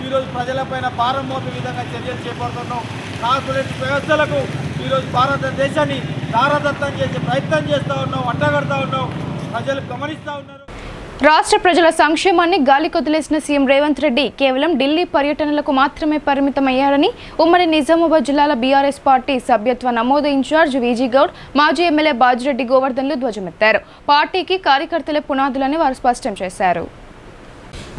ఈరోజు ప్రజలపైన భారం మోపే విధంగా చర్యలు చేపడుతున్నావు. కార్పొరేట్ వ్యవస్థలకు ఈరోజు భారతదేశాన్ని దారదత్తం చేసే ప్రయత్నం చేస్తూ ఉన్నావు, అడ్డగడతా ఉన్నావు. ప్రజలు గమనిస్తూ ఉన్నారు. రాష్ట్ర ప్రజల సంక్షేమాన్ని గాలి కొదిలేసిన సీఎం రేవంత్ రెడ్డి కేవలం ఢిల్లీ పర్యటనలకు మాత్రమే పరిమితమయ్యారని ఉమ్మడి నిజామాబాద్ జిల్లాల బీఆర్ఎస్ పార్టీ సభ్యత్వ నమోదు ఇన్ఛార్జ్ వీజీ గౌడ్, మాజీ ఎమ్మెల్యే బాజిరెడ్డి గోవర్ధన్లు ధ్వజమెత్తారు. పార్టీకి కార్యకర్తలే పునాదులని వారు స్పష్టం చేశారు.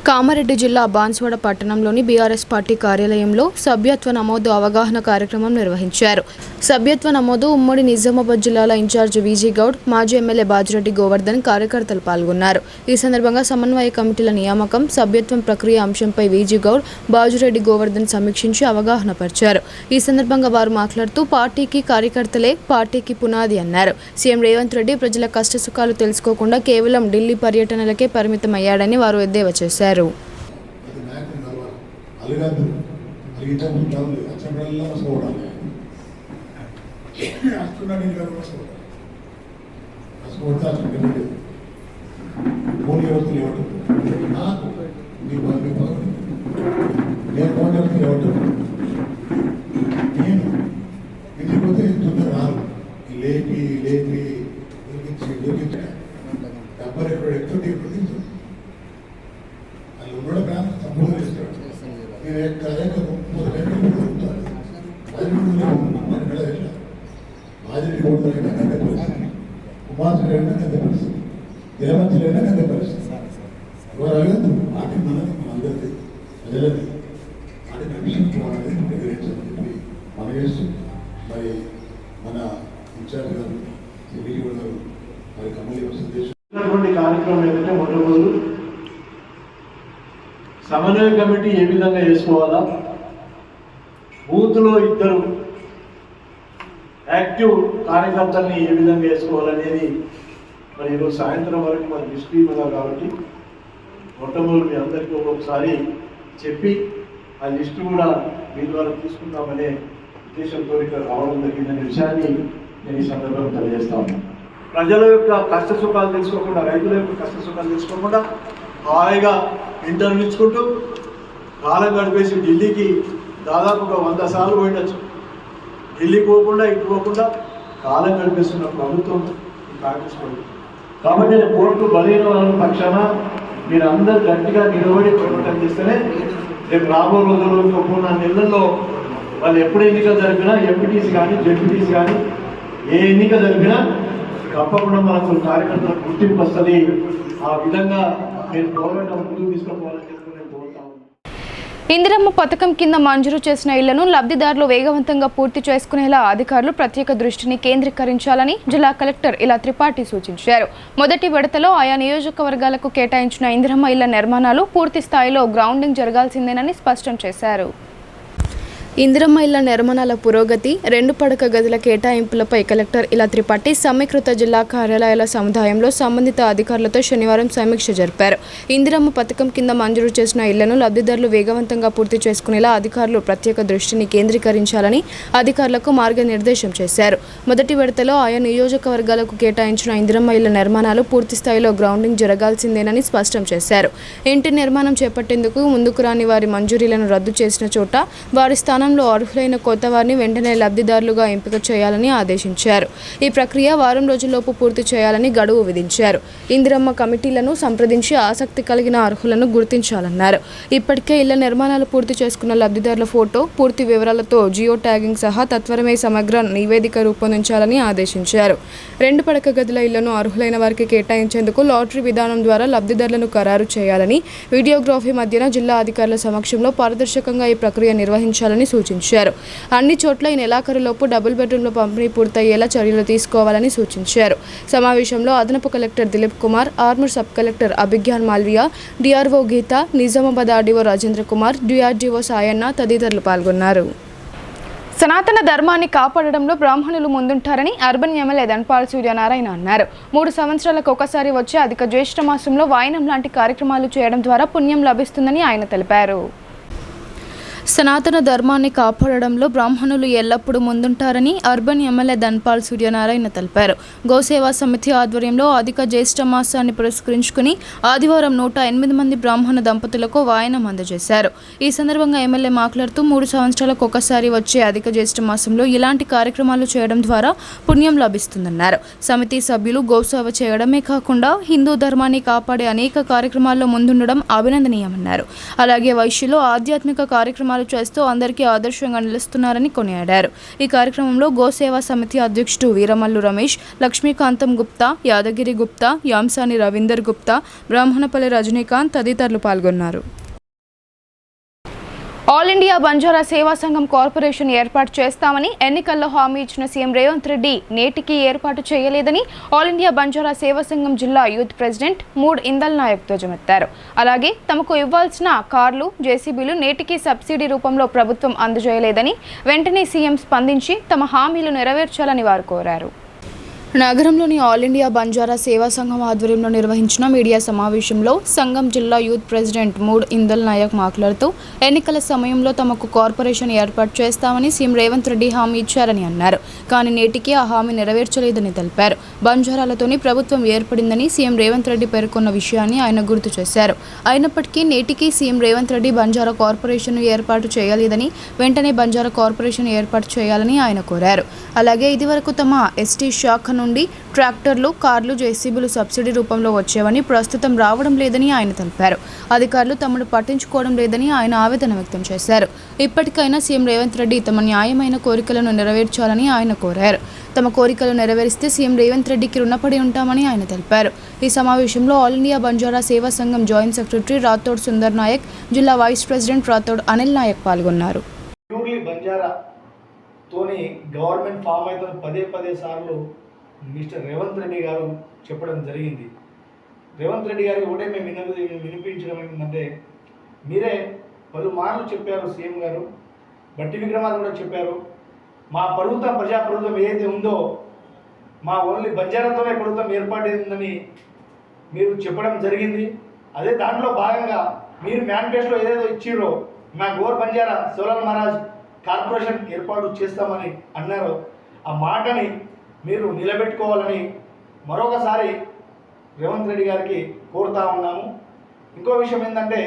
కామారెడ్డి జిల్లా బాన్స్వాడ పట్టణంలోని బీఆర్ఎస్ పార్టీ కార్యాలయంలో సభ్యత్వ నమోదు అవగాహన కార్యక్రమం నిర్వహించారు. సభ్యత్వ నమోదు ఉమ్మడి నిజామాబాద్ జిల్లాల ఇన్ఛార్జ్ వీజీ గౌడ్, మాజీ ఎమ్మెల్యే బాజిరెడ్డి గోవర్ధన్ కార్యకర్తలు పాల్గొన్నారు. ఈ సందర్భంగా సమన్వయ కమిటీల నియామకం, సభ్యత్వం ప్రక్రియ అంశంపై వీజీ గౌడ్, బాజిరెడ్డి గోవర్ధన్ సమీక్షించి అవగాహన పరిచారు. ఈ సందర్భంగా వారు మాట్లాడుతూ, పార్టీకి కార్యకర్తలే పార్టీకి పునాది అన్నారు. సీఎం రేవంత్ రెడ్డి ప్రజల కష్టసుఖాలు తెలుసుకోకుండా కేవలం ఢిల్లీ పర్యటనలకే పరిమితమయ్యాడని వారు ఎద్దేవా చేశారు. జీతం ఉంటాను అచ్చంలో మసుకోవడాలి అస్తున్నాను ఇంకా మసుకోవడం మసుకోవడం అసలు ఫోన్ ఎవరు లేవటం నాకు మీ నేను ఫోన్ ఎవరు లేవటం నేను ఇంటికి పోతే తొందర రాదు లేపి దొరికించి డబ్బర్ ఎక్కడ తీర్పు అది ఉండడం కానీ తప్పుగా చేస్తాడు నేను అదే 30 గంటలు దొరుకుతాను మాదిరి గంట పరిస్థితి కుమార్తెలైనా గంట పరిస్థితి దినవంతులైనా గంట పరిస్థితి ఎవరు అడగద్దు వాటి మనది మనందరిది ప్రజలది వాటి రక్షించుకోవాలని నిర్వహించాలని చెప్పి మనం చేస్తూ మరి మన ఇన్ఛార్జ్ గారు సిబిడి గారు మరి కమలి సందేశం కార్యక్రమం ఏంటంటే మొట్టమొదలు సమన్వయ కమిటీ ఏ విధంగా చేసుకోవాలా, బూత్లో ఇద్దరు యాక్టివ్ కార్యకర్తల్ని ఏ విధంగా వేసుకోవాలనేది మరి ఈరోజు సాయంత్రం వరకు మరి నిష్క్రియమగా కాబట్టి మొట్టమొదటి మీ అందరికీ ఒక్కొక్కసారి చెప్పి ఆ లిస్టు కూడా మీ ద్వారా తీసుకుందామనే ఉద్దేశంతో ఇక్కడ రావడం జరిగిందనే విషయాన్ని నేను ఈ సందర్భంగా తెలియజేస్తా ఉన్నాను. ప్రజల యొక్క కష్ట సుఖాలు తెలుసుకోకుండా, రైతుల యొక్క కష్ట సుఖాలు తెలుసుకోకుండా హాయిగా ఇంటర్వ్యూ ఇచ్చుకుంటూ కాలం గడిపేసి ఢిల్లీకి దాదాపు 100 సార్లు పోయిండొచ్చు. ఢిల్లీకి పోకుండా ఇటు పోకుండా కాలం గడిపేస్తున్న ప్రభుత్వం కాంగ్రెస్ ప్రభుత్వం. కాబట్టి నేను కోర్టు బలహీన వాళ్ళ పక్షాన మీరు అందరూ గట్టిగా నిలబడి పోరాటం చేస్తేనే రేపు రాబో రోజుల్లో 3-4 నెలల్లో వాళ్ళు ఎప్పుడు ఎన్నిక జరిపినా ఎంపీటీసీ కానీ జెడ్పీటీసీ కానీ ఏ ఎన్నిక జరిపినా తప్పకుండా మనకు కార్యకర్తలకు గుర్తింపు వస్తుంది. ఆ విధంగా నేను పోరాటం ముందుకు తీసుకుపోవాలని చెప్పి నేను కోరుతాను. ఇందిరమ్మ పథకం కింద మంజూరు చేసిన ఇళ్లను లబ్ధిదారులు వేగవంతంగా పూర్తి చేసుకునేలా అధికారులు ప్రత్యేక దృష్టిని కేంద్రీకరించాలని జిల్లా కలెక్టర్ ఇలా త్రిపాఠి సూచించారు. మొదటి విడతలో ఆయా నియోజకవర్గాలకు కేటాయించిన ఇందిరమ్మ ఇళ్ల నిర్మాణాలు పూర్తి స్థాయిలో గ్రౌండింగ్ జరగాల్సిందేనని స్పష్టం చేశారు. ఇందిరమ్మ ఇళ్ల నిర్మాణాల పురోగతి, 2 పడక గదుల కేటాయింపులపై కలెక్టర్ ఇలా త్రిపాఠి సమీకృత జిల్లా కార్యాలయాల సముదాయంలో సంబంధిత అధికారులతో శనివారం సమీక్ష జరిపారు. ఇందిరమ్మ పథకం కింద మంజూరు చేసిన ఇళ్లను లబ్ధిదారులు వేగవంతంగా పూర్తి చేసుకునేలా అధికారులు ప్రత్యేక దృష్టిని కేంద్రీకరించాలని అధికారులకు మార్గనిర్దేశం చేశారు. మొదటి విడతలో ఆయా నియోజకవర్గాలకు కేటాయించిన ఇందిరమ్మ ఇళ్ల నిర్మాణాలు పూర్తి స్థాయిలో గ్రౌండింగ్ జరగాల్సిందేనని స్పష్టం చేశారు. ఇంటి నిర్మాణం చేపట్టేందుకు ముందుకు రాని వారి మంజూరీలను రద్దు చేసిన చోట వారి స్థానంలో అర్హులైన కొత్త వారిని వెంటనే లబ్ధిదారులుగా ఎంపిక చేయాలని ఆదేశించారు. ఈ ప్రక్రియ వారం రోజుల్లోపు పూర్తి చేయాలని గడువు విధించారు. ఇందిరమ్మ కమిటీలను సంప్రదించి ఆసక్తి కలిగిన అర్హులను గుర్తించాలన్నారు. ఇప్పటికే ఇళ్ల నిర్మాణాలు పూర్తి చేసుకున్న లబ్ధిదారుల ఫోటో, పూర్తి వివరాలతో జియో ట్యాగింగ్ సహా తత్వరమే సమగ్ర నివేదిక రూపొందించాలని ఆదేశించారు. 2 పడక గదుల ఇళ్లను అర్హులైన వారికి కేటాయించేందుకు లాటరీ విధానం ద్వారా లబ్ధిదారులను ఖరారు చేయాలని, వీడియోగ్రఫీ మధ్యన జిల్లా అధికారుల సమక్షంలో పారదర్శకంగా ఈ ప్రక్రియ నిర్వహించాలని సూచించారు. అన్ని చోట్ల ఈ నెలాఖరులోపు డబుల్ బెడ్రూమ్ల పంపిణీ పూర్తయ్యేలా చర్యలు తీసుకోవాలని సూచించారు. సమావేశంలో అదనపు collector Dileep Kumar, Armoor sub collector Abhignan Malviya, DRO Geetha, Nizamabad RDO Rajendra Kumar, DRDO Sayanna తదితరులు పాల్గొన్నారు. సనాతన ధర్మాన్ని కాపాడడంలో బ్రాహ్మణులు ముందుంటారని అర్బన్ ఎమ్మెల్యే ధన్పాల్ సూర్యనారాయణ అన్నారు. 3 సంవత్సరాలకు ఒకసారి వచ్చే అధిక జ్యేష్ఠ మాసంలో వాయనం లాంటి కార్యక్రమాలు చేయడం ద్వారా పుణ్యం లభిస్తుందని ఆయన తెలిపారు. సనాతన ధర్మాన్ని కాపాడడంలో బ్రాహ్మణులు ఎల్లప్పుడూ ముందుంటారని అర్బన్ ఎమ్మెల్యే ధన్పాల్ సూర్యనారాయణ తెలిపారు. గోసేవా సమితి ఆధ్వర్యంలో అధిక జ్యేష్ఠ మాసాన్ని పురస్కరించుకుని ఆదివారం 108 మంది బ్రాహ్మణ దంపతులకు వాయనం అందజేశారు. ఈ సందర్భంగా ఎమ్మెల్యే మాట్లాడుతూ 3 సంవత్సరాలకు ఒకసారి వచ్చే అధిక జ్యేష్ఠ మాసంలో ఇలాంటి కార్యక్రమాలు చేయడం ద్వారా పుణ్యం లభిస్తుందన్నారు. సమితి సభ్యులు గోసేవ చేయడమే కాకుండా హిందూ ధర్మాన్ని కాపాడే అనేక కార్యక్రమాల్లో ముందుండడం అభినందనీయమన్నారు. అలాగే వైశ్యులు ఆధ్యాత్మిక కార్యక్రమాలు చేస్తూ అందరికీ ఆదర్శంగా నిలుస్తున్నారని కొనియాడారు. ఈ కార్యక్రమంలో గోసేవా సమితి అధ్యక్షుడు వీరమల్లు రమేష్, లక్ష్మీకాంతం గుప్తా, యాదగిరి గుప్తా, యాంసాని రవీందర్ గుప్తా, బ్రాహ్మణపల్లి రజనీకాంత్ తదితరులు పాల్గొన్నారు. ఆల్ ఇండియా బంజారా సేవా సంఘం కార్పొరేషన్ ఏర్పాటు చేస్తామని ఎన్నికల్లో హామీ ఇచ్చిన సీఎం రేవంత్ రెడ్డి నేటికి ఏర్పాటు చేయలేదని ఆల్ ఇండియా బంజారా సేవా సంఘం జిల్లా యూత్ ప్రెసిడెంట్ మూడ్ ఇందల్ నాయక్ ధ్వజమెత్తారు. అలాగే తమకు ఇవ్వాల్సిన కార్లు, జేసీబీలు నేటికి సబ్సిడీ రూపంలో ప్రభుత్వం అందజేయలేదని వెంటనే సీఎం స్పందించి తమ హామీలు నెరవేర్చాలని వారు కోరారు. నగరంలోని ఆల్ ఇండియా బంజారా సేవా సంఘం ఆధ్వర్యంలో నిర్వహించిన మీడియా సమావేశంలో సంఘం జిల్లా యూత్ ప్రెసిడెంట్ మూడ్ ఇందల్ నాయక్ మాట్లాడుతూ ఎన్నికల సమయంలో తమకు కార్పొరేషన్ ఏర్పాటు చేస్తామని సీఎం రేవంత్ రెడ్డి హామీ ఇచ్చారని అన్నారు. కానీ నేటికి ఆ హామీ నెరవేర్చలేదని తెలిపారు. బంజారాలతోని ప్రభుత్వం ఏర్పడిందని సీఎం రేవంత్ రెడ్డి పేర్కొన్న విషయాన్ని ఆయన గుర్తు చేశారు. అయినప్పటికీ నేటికి సీఎం రేవంత్ రెడ్డి బంజారా కార్పొరేషన్ ఏర్పాటు చేయలేదని, వెంటనే బంజారా కార్పొరేషన్ ఏర్పాటు చేయాలని ఆయన కోరారు. అలాగే ఇదివరకు తమ ఎస్టీ శాఖ నుండి ట్రాక్టర్లు, కార్లు, జేసీబీలు సబ్సిడీ రూపంలో వచ్చేవని, ప్రస్తుతం రావడం లేదని ఆయన తెలిపారు. అధికారులు తమను పట్టించుకోవడం లేదని ఆయన ఆవేదన వ్యక్తం చేశారు. ఇప్పటికైనా సీఎం రేవంత్ రెడ్డి తమ న్యాయమైన కోరికలను నెరవేర్చాలని ఆయన కోరారు. తమ కోరికలు నెరవేరిస్తే సీఎం రేవంత్ రెడ్డికి రుణపడి ఉంటామని ఆయన తెలిపారు. ఈ సమావేశంలో all India Banjara Seva Sangham joint secretary Rathod Sundar Nayak, జిల్లా వైస్ ప్రెసిడెంట్ రాథోడ్ అనిల్ నాయక్ పాల్గొన్నారు. గవర్నమెంట్ ఫామ్ అయితే పదే సార్లు మిస్టర్ రేవంత్ రెడ్డి గారు చెప్పడం జరిగింది. రేవంత్ రెడ్డి గారికి ఒకటే మేము వినిపించడం ఏంటంటే, మీరే పలుమార్లు చెప్పారు సీఎం గారు, బట్టి విక్రమార్క కూడా చెప్పారు, మా ప్రభుత్వం ప్రజాప్రభుత్వం ఏదైతే ఉందో మా ఓన్లీ బంజారాతోనే ప్రభుత్వం ఏర్పడిందని మీరు చెప్పడం జరిగింది. అదే దాంట్లో భాగంగా మీరు మేనిఫెస్టోలో ఏదైతే ఇచ్చిర్రో, మా గోర్ బంజారా సోలార్ మహారాజ్ కార్పొరేషన్ ఏర్పాటు చేస్తామని అన్నారు. ఆ మాటని మీరు నిలబెట్టుకోవాలని మరొకసారి రేవంత్ రెడ్డి గారికి కోరుతా ఉన్నాము. ఇంకో విషయం ఏంటంటే,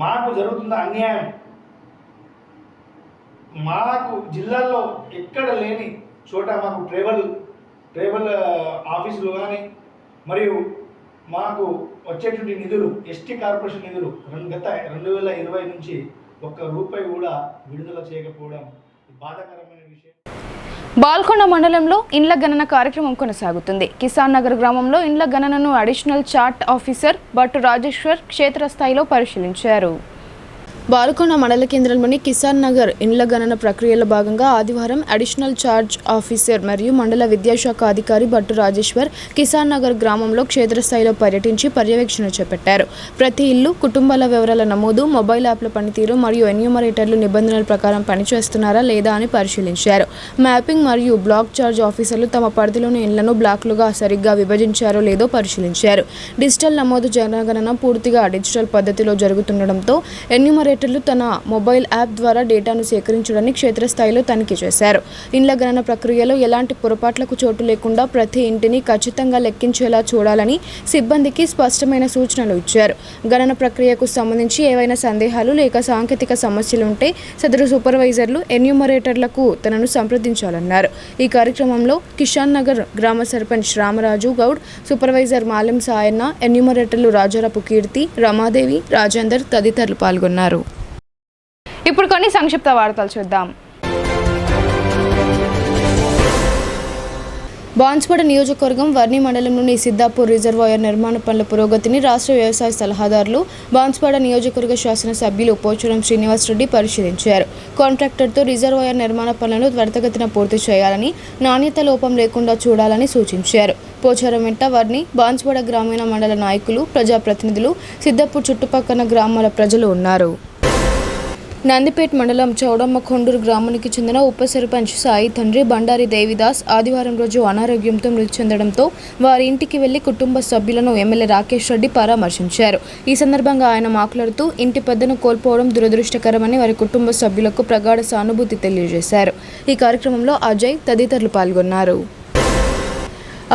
మాకు జరుగుతున్న అన్యాయం మాకు జిల్లాల్లో ఎక్కడ లేని చోట మాకు ట్రైబల్ ఆఫీసులు కానీ, మరియు మాకు వచ్చేటువంటి నిధులు, ఎస్టీ కార్పొరేషన్ నిధులు గత 2020 నుంచి ₹1 కూడా విడుదల చేయకపోవడం బాధాకరమైన విషయం. బాల్కొండ మండలంలో ఇండ్ల గణన కార్యక్రమం కొనసాగుతుంది. కిసాన్ నగర్ గ్రామంలో ఇండ్ల గణనను additional chart officer Bhattu Rajeshwar క్షేత్రస్థాయిలో పరిశీలించారు. బాల్కొండ మండల కేంద్రంలోని కిసాన్ నగర్ ఇండ్ల గణన ప్రక్రియలో భాగంగా ఆదివారం అడిషనల్ చార్జ్ ఆఫీసర్ మరియు మండల విద్యాశాఖ అధికారి భట్టు రాజేశ్వర్ కిసాన్ నగర్ గ్రామంలో క్షేత్రస్థాయిలో పర్యటించి పర్యవేక్షణ చేపట్టారు. ప్రతి ఇల్లు, కుటుంబాల వివరాల నమోదు, మొబైల్ యాప్ల పనితీరు మరియు ఎన్యూమరేటర్లు నిబంధనల ప్రకారం పనిచేస్తున్నారా లేదా అని పరిశీలించారు. మ్యాపింగ్ మరియు బ్లాక్ చార్జ్ ఆఫీసర్లు తమ పరిధిలోని ఇళ్లను బ్లాక్లుగా సరిగ్గా విభజించారో లేదో పరిశీలించారు. డిజిటల్ నమోదు జనగణన పూర్తిగా డిజిటల్ పద్ధతిలో జరుగుతుండటంతో ఎన్యూమరేటర్లు తన మొబైల్ యాప్ ద్వారా డేటాను సేకరించడాన్ని క్షేత్రస్థాయిలో తనిఖీ చేశారు. ఇండ్ల గణన ప్రక్రియలో ఎలాంటి పొరపాట్లకు చోటు లేకుండా ప్రతి ఇంటిని ఖచ్చితంగా లెక్కించేలా చూడాలని సిబ్బందికి స్పష్టమైన సూచనలు ఇచ్చారు. గణన ప్రక్రియకు సంబంధించి ఏవైనా సందేహాలు లేక సాంకేతిక సమస్యలు ఉంటే సదరు సూపర్వైజర్లు ఎన్యూమరేటర్లకు తనను సంప్రదించాలన్నారు. ఈ కార్యక్రమంలో కిషాన్ నగర్ గ్రామ సర్పంచ్ రామరాజు గౌడ్, సూపర్వైజర్ మాలెం సాయన్న, ఎన్యూమరేటర్లు రాజారపు కీర్తి, రమాదేవి, రాజేందర్ తదితరులు పాల్గొన్నారు. ఇప్పుడు కొన్ని సంక్షిప్త వార్తలు చూద్దాం. బాన్స్వాడ నియోజకవర్గం వర్ణి మండలంలోని సిద్దాపూర్ రిజర్వాయర్ నిర్మాణ పనుల పురోగతిని రాష్ట్ర వ్యవసాయ సలహాదారులు, బాన్స్వాడ నియోజకవర్గ శాసనసభ్యులు పోచారం శ్రీనివాస్ రెడ్డి పరిశీలించారు. కాంట్రాక్టర్తో రిజర్వాయర్ నిర్మాణ పనులను త్వరితగతిన పూర్తి చేయాలని, నాణ్యత లోపం లేకుండా చూడాలని సూచించారు. పోచారం వెంట వర్ణి, బాన్స్వాడ గ్రామీణ మండల నాయకులు, ప్రజాప్రతినిధులు, సిద్దాపూర్ చుట్టుపక్కల గ్రామాల ప్రజలు ఉన్నారు. నందిపేట్ మండలం చౌడమ్మ కొండూరు గ్రామానికి చెందిన ఉప సర్పంచ్ సాయి తండ్రి బండారి దేవిదాస్ ఆదివారం రోజు అనారోగ్యంతో మృతి చెందడంతో వారి ఇంటికి వెళ్లి కుటుంబ సభ్యులను ఎమ్మెల్యే రాకేష్ రెడ్డి పరామర్శించారు. ఈ సందర్భంగా ఆయన మాట్లాడుతూ ఇంటి పెద్దను కోల్పోవడం దురదృష్టకరమని వారి కుటుంబ సభ్యులకు ప్రగాఢ సానుభూతి తెలియజేశారు. ఈ కార్యక్రమంలో అజయ్ తదితరులు పాల్గొన్నారు.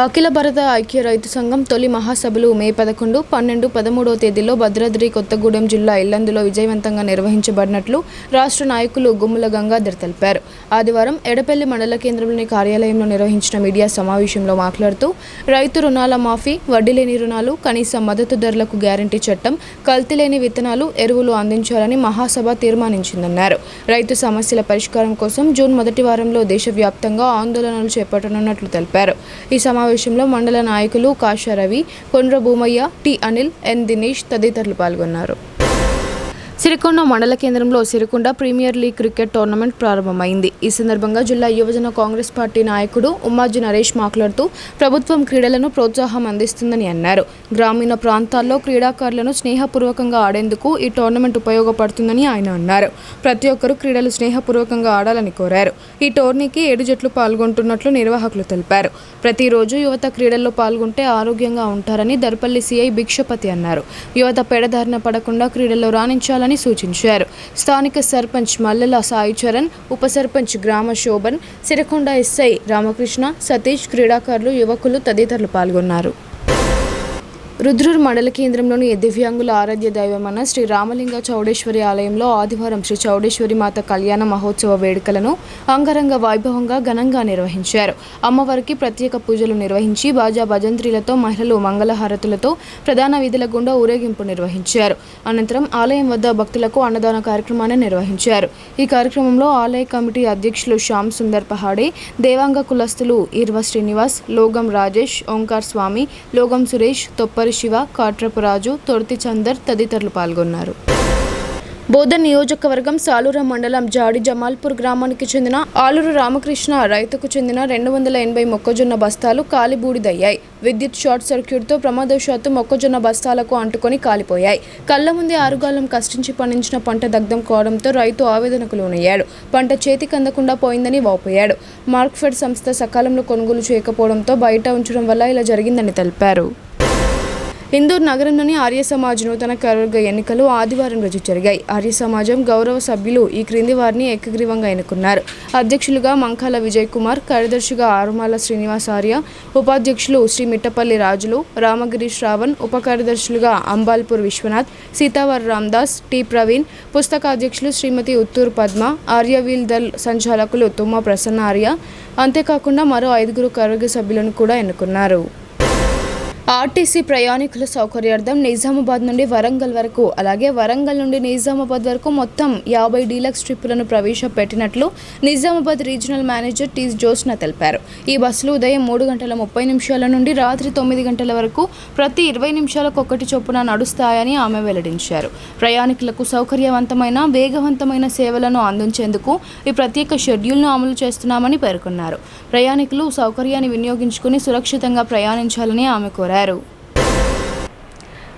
అఖిల భారత ఐక్య రైతు సంఘం తొలి మహాసభలు మే 11, 12, 13వ తేదీల్లో భద్రాద్రి కొత్తగూడెం జిల్లా ఇల్లందులో విజయవంతంగా నిర్వహించబడినట్లు రాష్ట్ర నాయకులు గుమ్ముల గంగాధర్ తెలిపారు. ఆదివారం ఎడపల్లి మండల కేంద్రంలోని కార్యాలయంలో నిర్వహించిన మీడియా సమావేశంలో మాట్లాడుతూ రైతు రుణాల మాఫీ, వడ్డీ లేని రుణాలు, కనీస మద్దతు ధరలకు గ్యారంటీ చట్టం, కల్తీ లేని విత్తనాలు, ఎరువులు అందించాలని మహాసభ తీర్మానించిందన్నారు. రైతు సమస్యల పరిష్కారం కోసం జూన్ మొదటి వారంలో దేశవ్యాప్తంగా ఆందోళనలు చేపట్టనున్నట్లు తెలిపారు. ఈ సమావేశంలో మండల నాయకులు కాశా రవి, కొండ్ర భూమయ్య, టి అనిల్, ఎన్ దినేష్ తదితరులు పాల్గొన్నారు. సిరికొండ మండల కేంద్రంలో Sirikonda premier league cricket tournament ప్రారంభమైంది. ఈ సందర్భంగా జిల్లా యువజన కాంగ్రెస్ పార్టీ నాయకుడు ఉమ్మాజీ నరేష్ మాట్లాడుతూ ప్రభుత్వం క్రీడలను ప్రోత్సాహం అందిస్తుందని అన్నారు. గ్రామీణ ప్రాంతాల్లో క్రీడాకారులను స్నేహపూర్వకంగా ఆడేందుకు ఈ టోర్నమెంట్ ఉపయోగపడుతుందని ఆయన అన్నారు. ప్రతి ఒక్కరూ క్రీడలు స్నేహపూర్వకంగా ఆడాలని కోరారు. ఈ టోర్నీకి 7 జట్లు పాల్గొంటున్నట్లు నిర్వాహకులు తెలిపారు. ప్రతిరోజు యువత క్రీడల్లో పాల్గొంటే ఆరోగ్యంగా ఉంటారని దర్పల్లి సీఐ భిక్షపతి అన్నారు. యువత పెడదారిన పడకుండా క్రీడల్లో రాణించాలని సూచించారు. స్థానిక సర్పంచ్ మల్లెల సాయి చరణ్, ఉప సర్పంచ్ గ్రామ శోభన్, సిరికొండ ఎస్ఐ రామకృష్ణ, సతీష్, క్రీడాకారులు, యువకులు తదితరులు పాల్గొన్నారు. రుద్రూర్ మండల కేంద్రంలోని దివ్యాంగుల ఆరాధ్య దైవమైన శ్రీ రామలింగ చౌడేశ్వరి ఆలయంలో ఆదివారం శ్రీ చౌడేశ్వరి మాత కళ్యాణ మహోత్సవ వేడుకలను అంగరంగ వైభవంగా ఘనంగా నిర్వహించారు. అమ్మవారికి ప్రత్యేక పూజలు నిర్వహించి బాజా భజంత్రీలతో మహిళలు మంగళహారతులతో ప్రధాన వీధుల గుండా ఊరేగింపు నిర్వహించారు. అనంతరం ఆలయం వద్ద భక్తులకు అన్నదాన కార్యక్రమాన్ని నిర్వహించారు. ఈ కార్యక్రమంలో ఆలయ కమిటీ అధ్యక్షులు శ్యామ్ సుందర్ పహాడే, దేవాంగ కులస్తులు ఈర్వ శ్రీనివాస్, లోగం రాజేష్, ఓంకార్ స్వామి, లోగం సురేష్, తొప్పరి శివ, కాట్రపు రాజు, తొర్తి చందర్ తదితరులు పాల్గొన్నారు. బోధన్ నియోజకవర్గం సాలూర మండలం జాడి జమాల్పూర్ గ్రామానికి చెందిన ఆలూరు రామకృష్ణ రైతుకు చెందిన 280 మొక్కజొన్న బస్తాలు కాలిబూడిదయ్యాయి. విద్యుత్ షార్ట్ సర్క్యూట్తో ప్రమాదవశాత్తు మొక్కజొన్న బస్తాలకు అంటుకొని కాలిపోయాయి. కళ్ల ముందే ఆరుగాలం కష్టించి పండించిన పంట దగ్ధం కావడంతో రైతు ఆవేదనకు లోనయ్యాడు. పంట చేతికి అందకుండా పోయిందని వాపోయాడు. మార్క్ఫెడ్ సంస్థ సకాలంలో కొనుగోలు చేయకపోవడంతో బయట ఉంచడం వల్ల ఇలా జరిగిందని తెలిపారు. ఇందూర్ నగరంలోని ఆర్య సమాజ్ నూతన కార్యవర్గ ఎన్నికలు ఆదివారం రోజు జరిగాయి. ఆర్య సమాజం గౌరవ సభ్యులు ఈ క్రింది వారిని ఏకగ్రీవంగా ఎన్నుకున్నారు. అధ్యక్షులుగా మంకాల విజయ్ కుమార్, కార్యదర్శిగా ఆరుమాల శ్రీనివాస్ ఆర్య, ఉపాధ్యక్షులు శ్రీ మిట్టపల్లి రాజులు, రామగిరి శ్రావణ్, ఉప కార్యదర్శులుగా అంబాల్పూర్ విశ్వనాథ్, సీతావర్ రామ్దాస్, టి ప్రవీణ్, పుస్తకాధ్యక్షులు శ్రీమతి ఉత్తూరు పద్మ, ఆర్యవీల్ దళ్ సంచాలకులు తుమ్మ ప్రసన్న ఆర్య, అంతేకాకుండా మరో 5 కార్యవర్గ సభ్యులను కూడా ఎన్నుకున్నారు. ఆర్టీసీ ప్రయాణికుల సౌకర్యార్థం నిజామాబాద్ నుండి వరంగల్ వరకు, అలాగే వరంగల్ నుండి నిజామాబాద్ వరకు మొత్తం 50 డీలక్స్ ట్రిప్పులను ప్రవేశపెట్టినట్లు Nizamabad regional manager T Jyotsna తెలిపారు. ఈ బస్సులు ఉదయం 3:30 నుండి రాత్రి 9 వరకు ప్రతి 20 నిమిషాలకు ఒకటి చొప్పున నడుస్తాయని ఆమె వెల్లడించారు. ప్రయాణికులకు సౌకర్యవంతమైన, వేగవంతమైన సేవలను అందించేందుకు ఈ ప్రత్యేక షెడ్యూల్ను అమలు చేస్తున్నామని పేర్కొన్నారు. ప్రయాణికులు సౌకర్యాన్ని వినియోగించుకుని సురక్షితంగా ప్రయాణించాలని ఆమె కోరారు.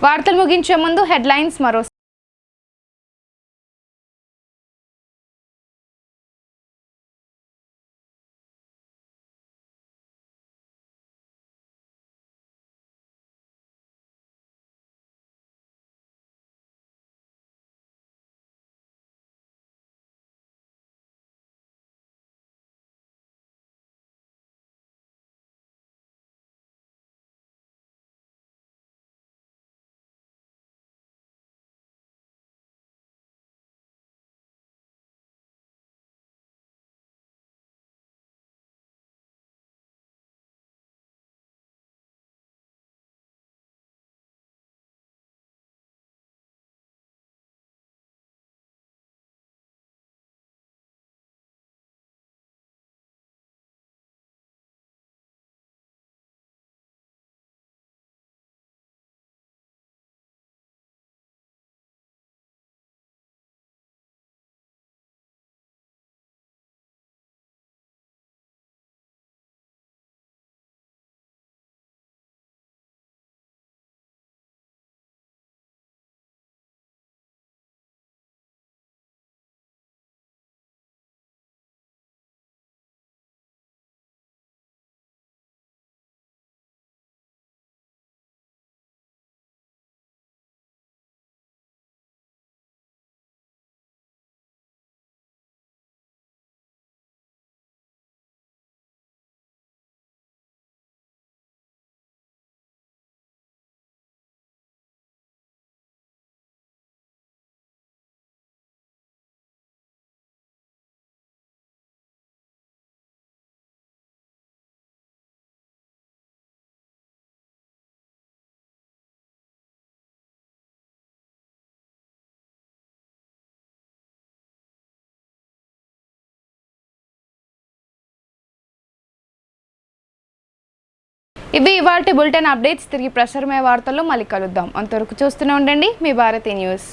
వార్తలు ముగించే ముందు హెడ్లైన్స్ మరో ఇవి ఇవాల్టి బులెటిన్ అప్డేట్స్. తిరిగి ప్రసారమయ్యే వార్తల్లో మళ్ళీ కలుద్దాం. అంతవరకు చూస్తూనే ఉండండి మీ భారతి న్యూస్.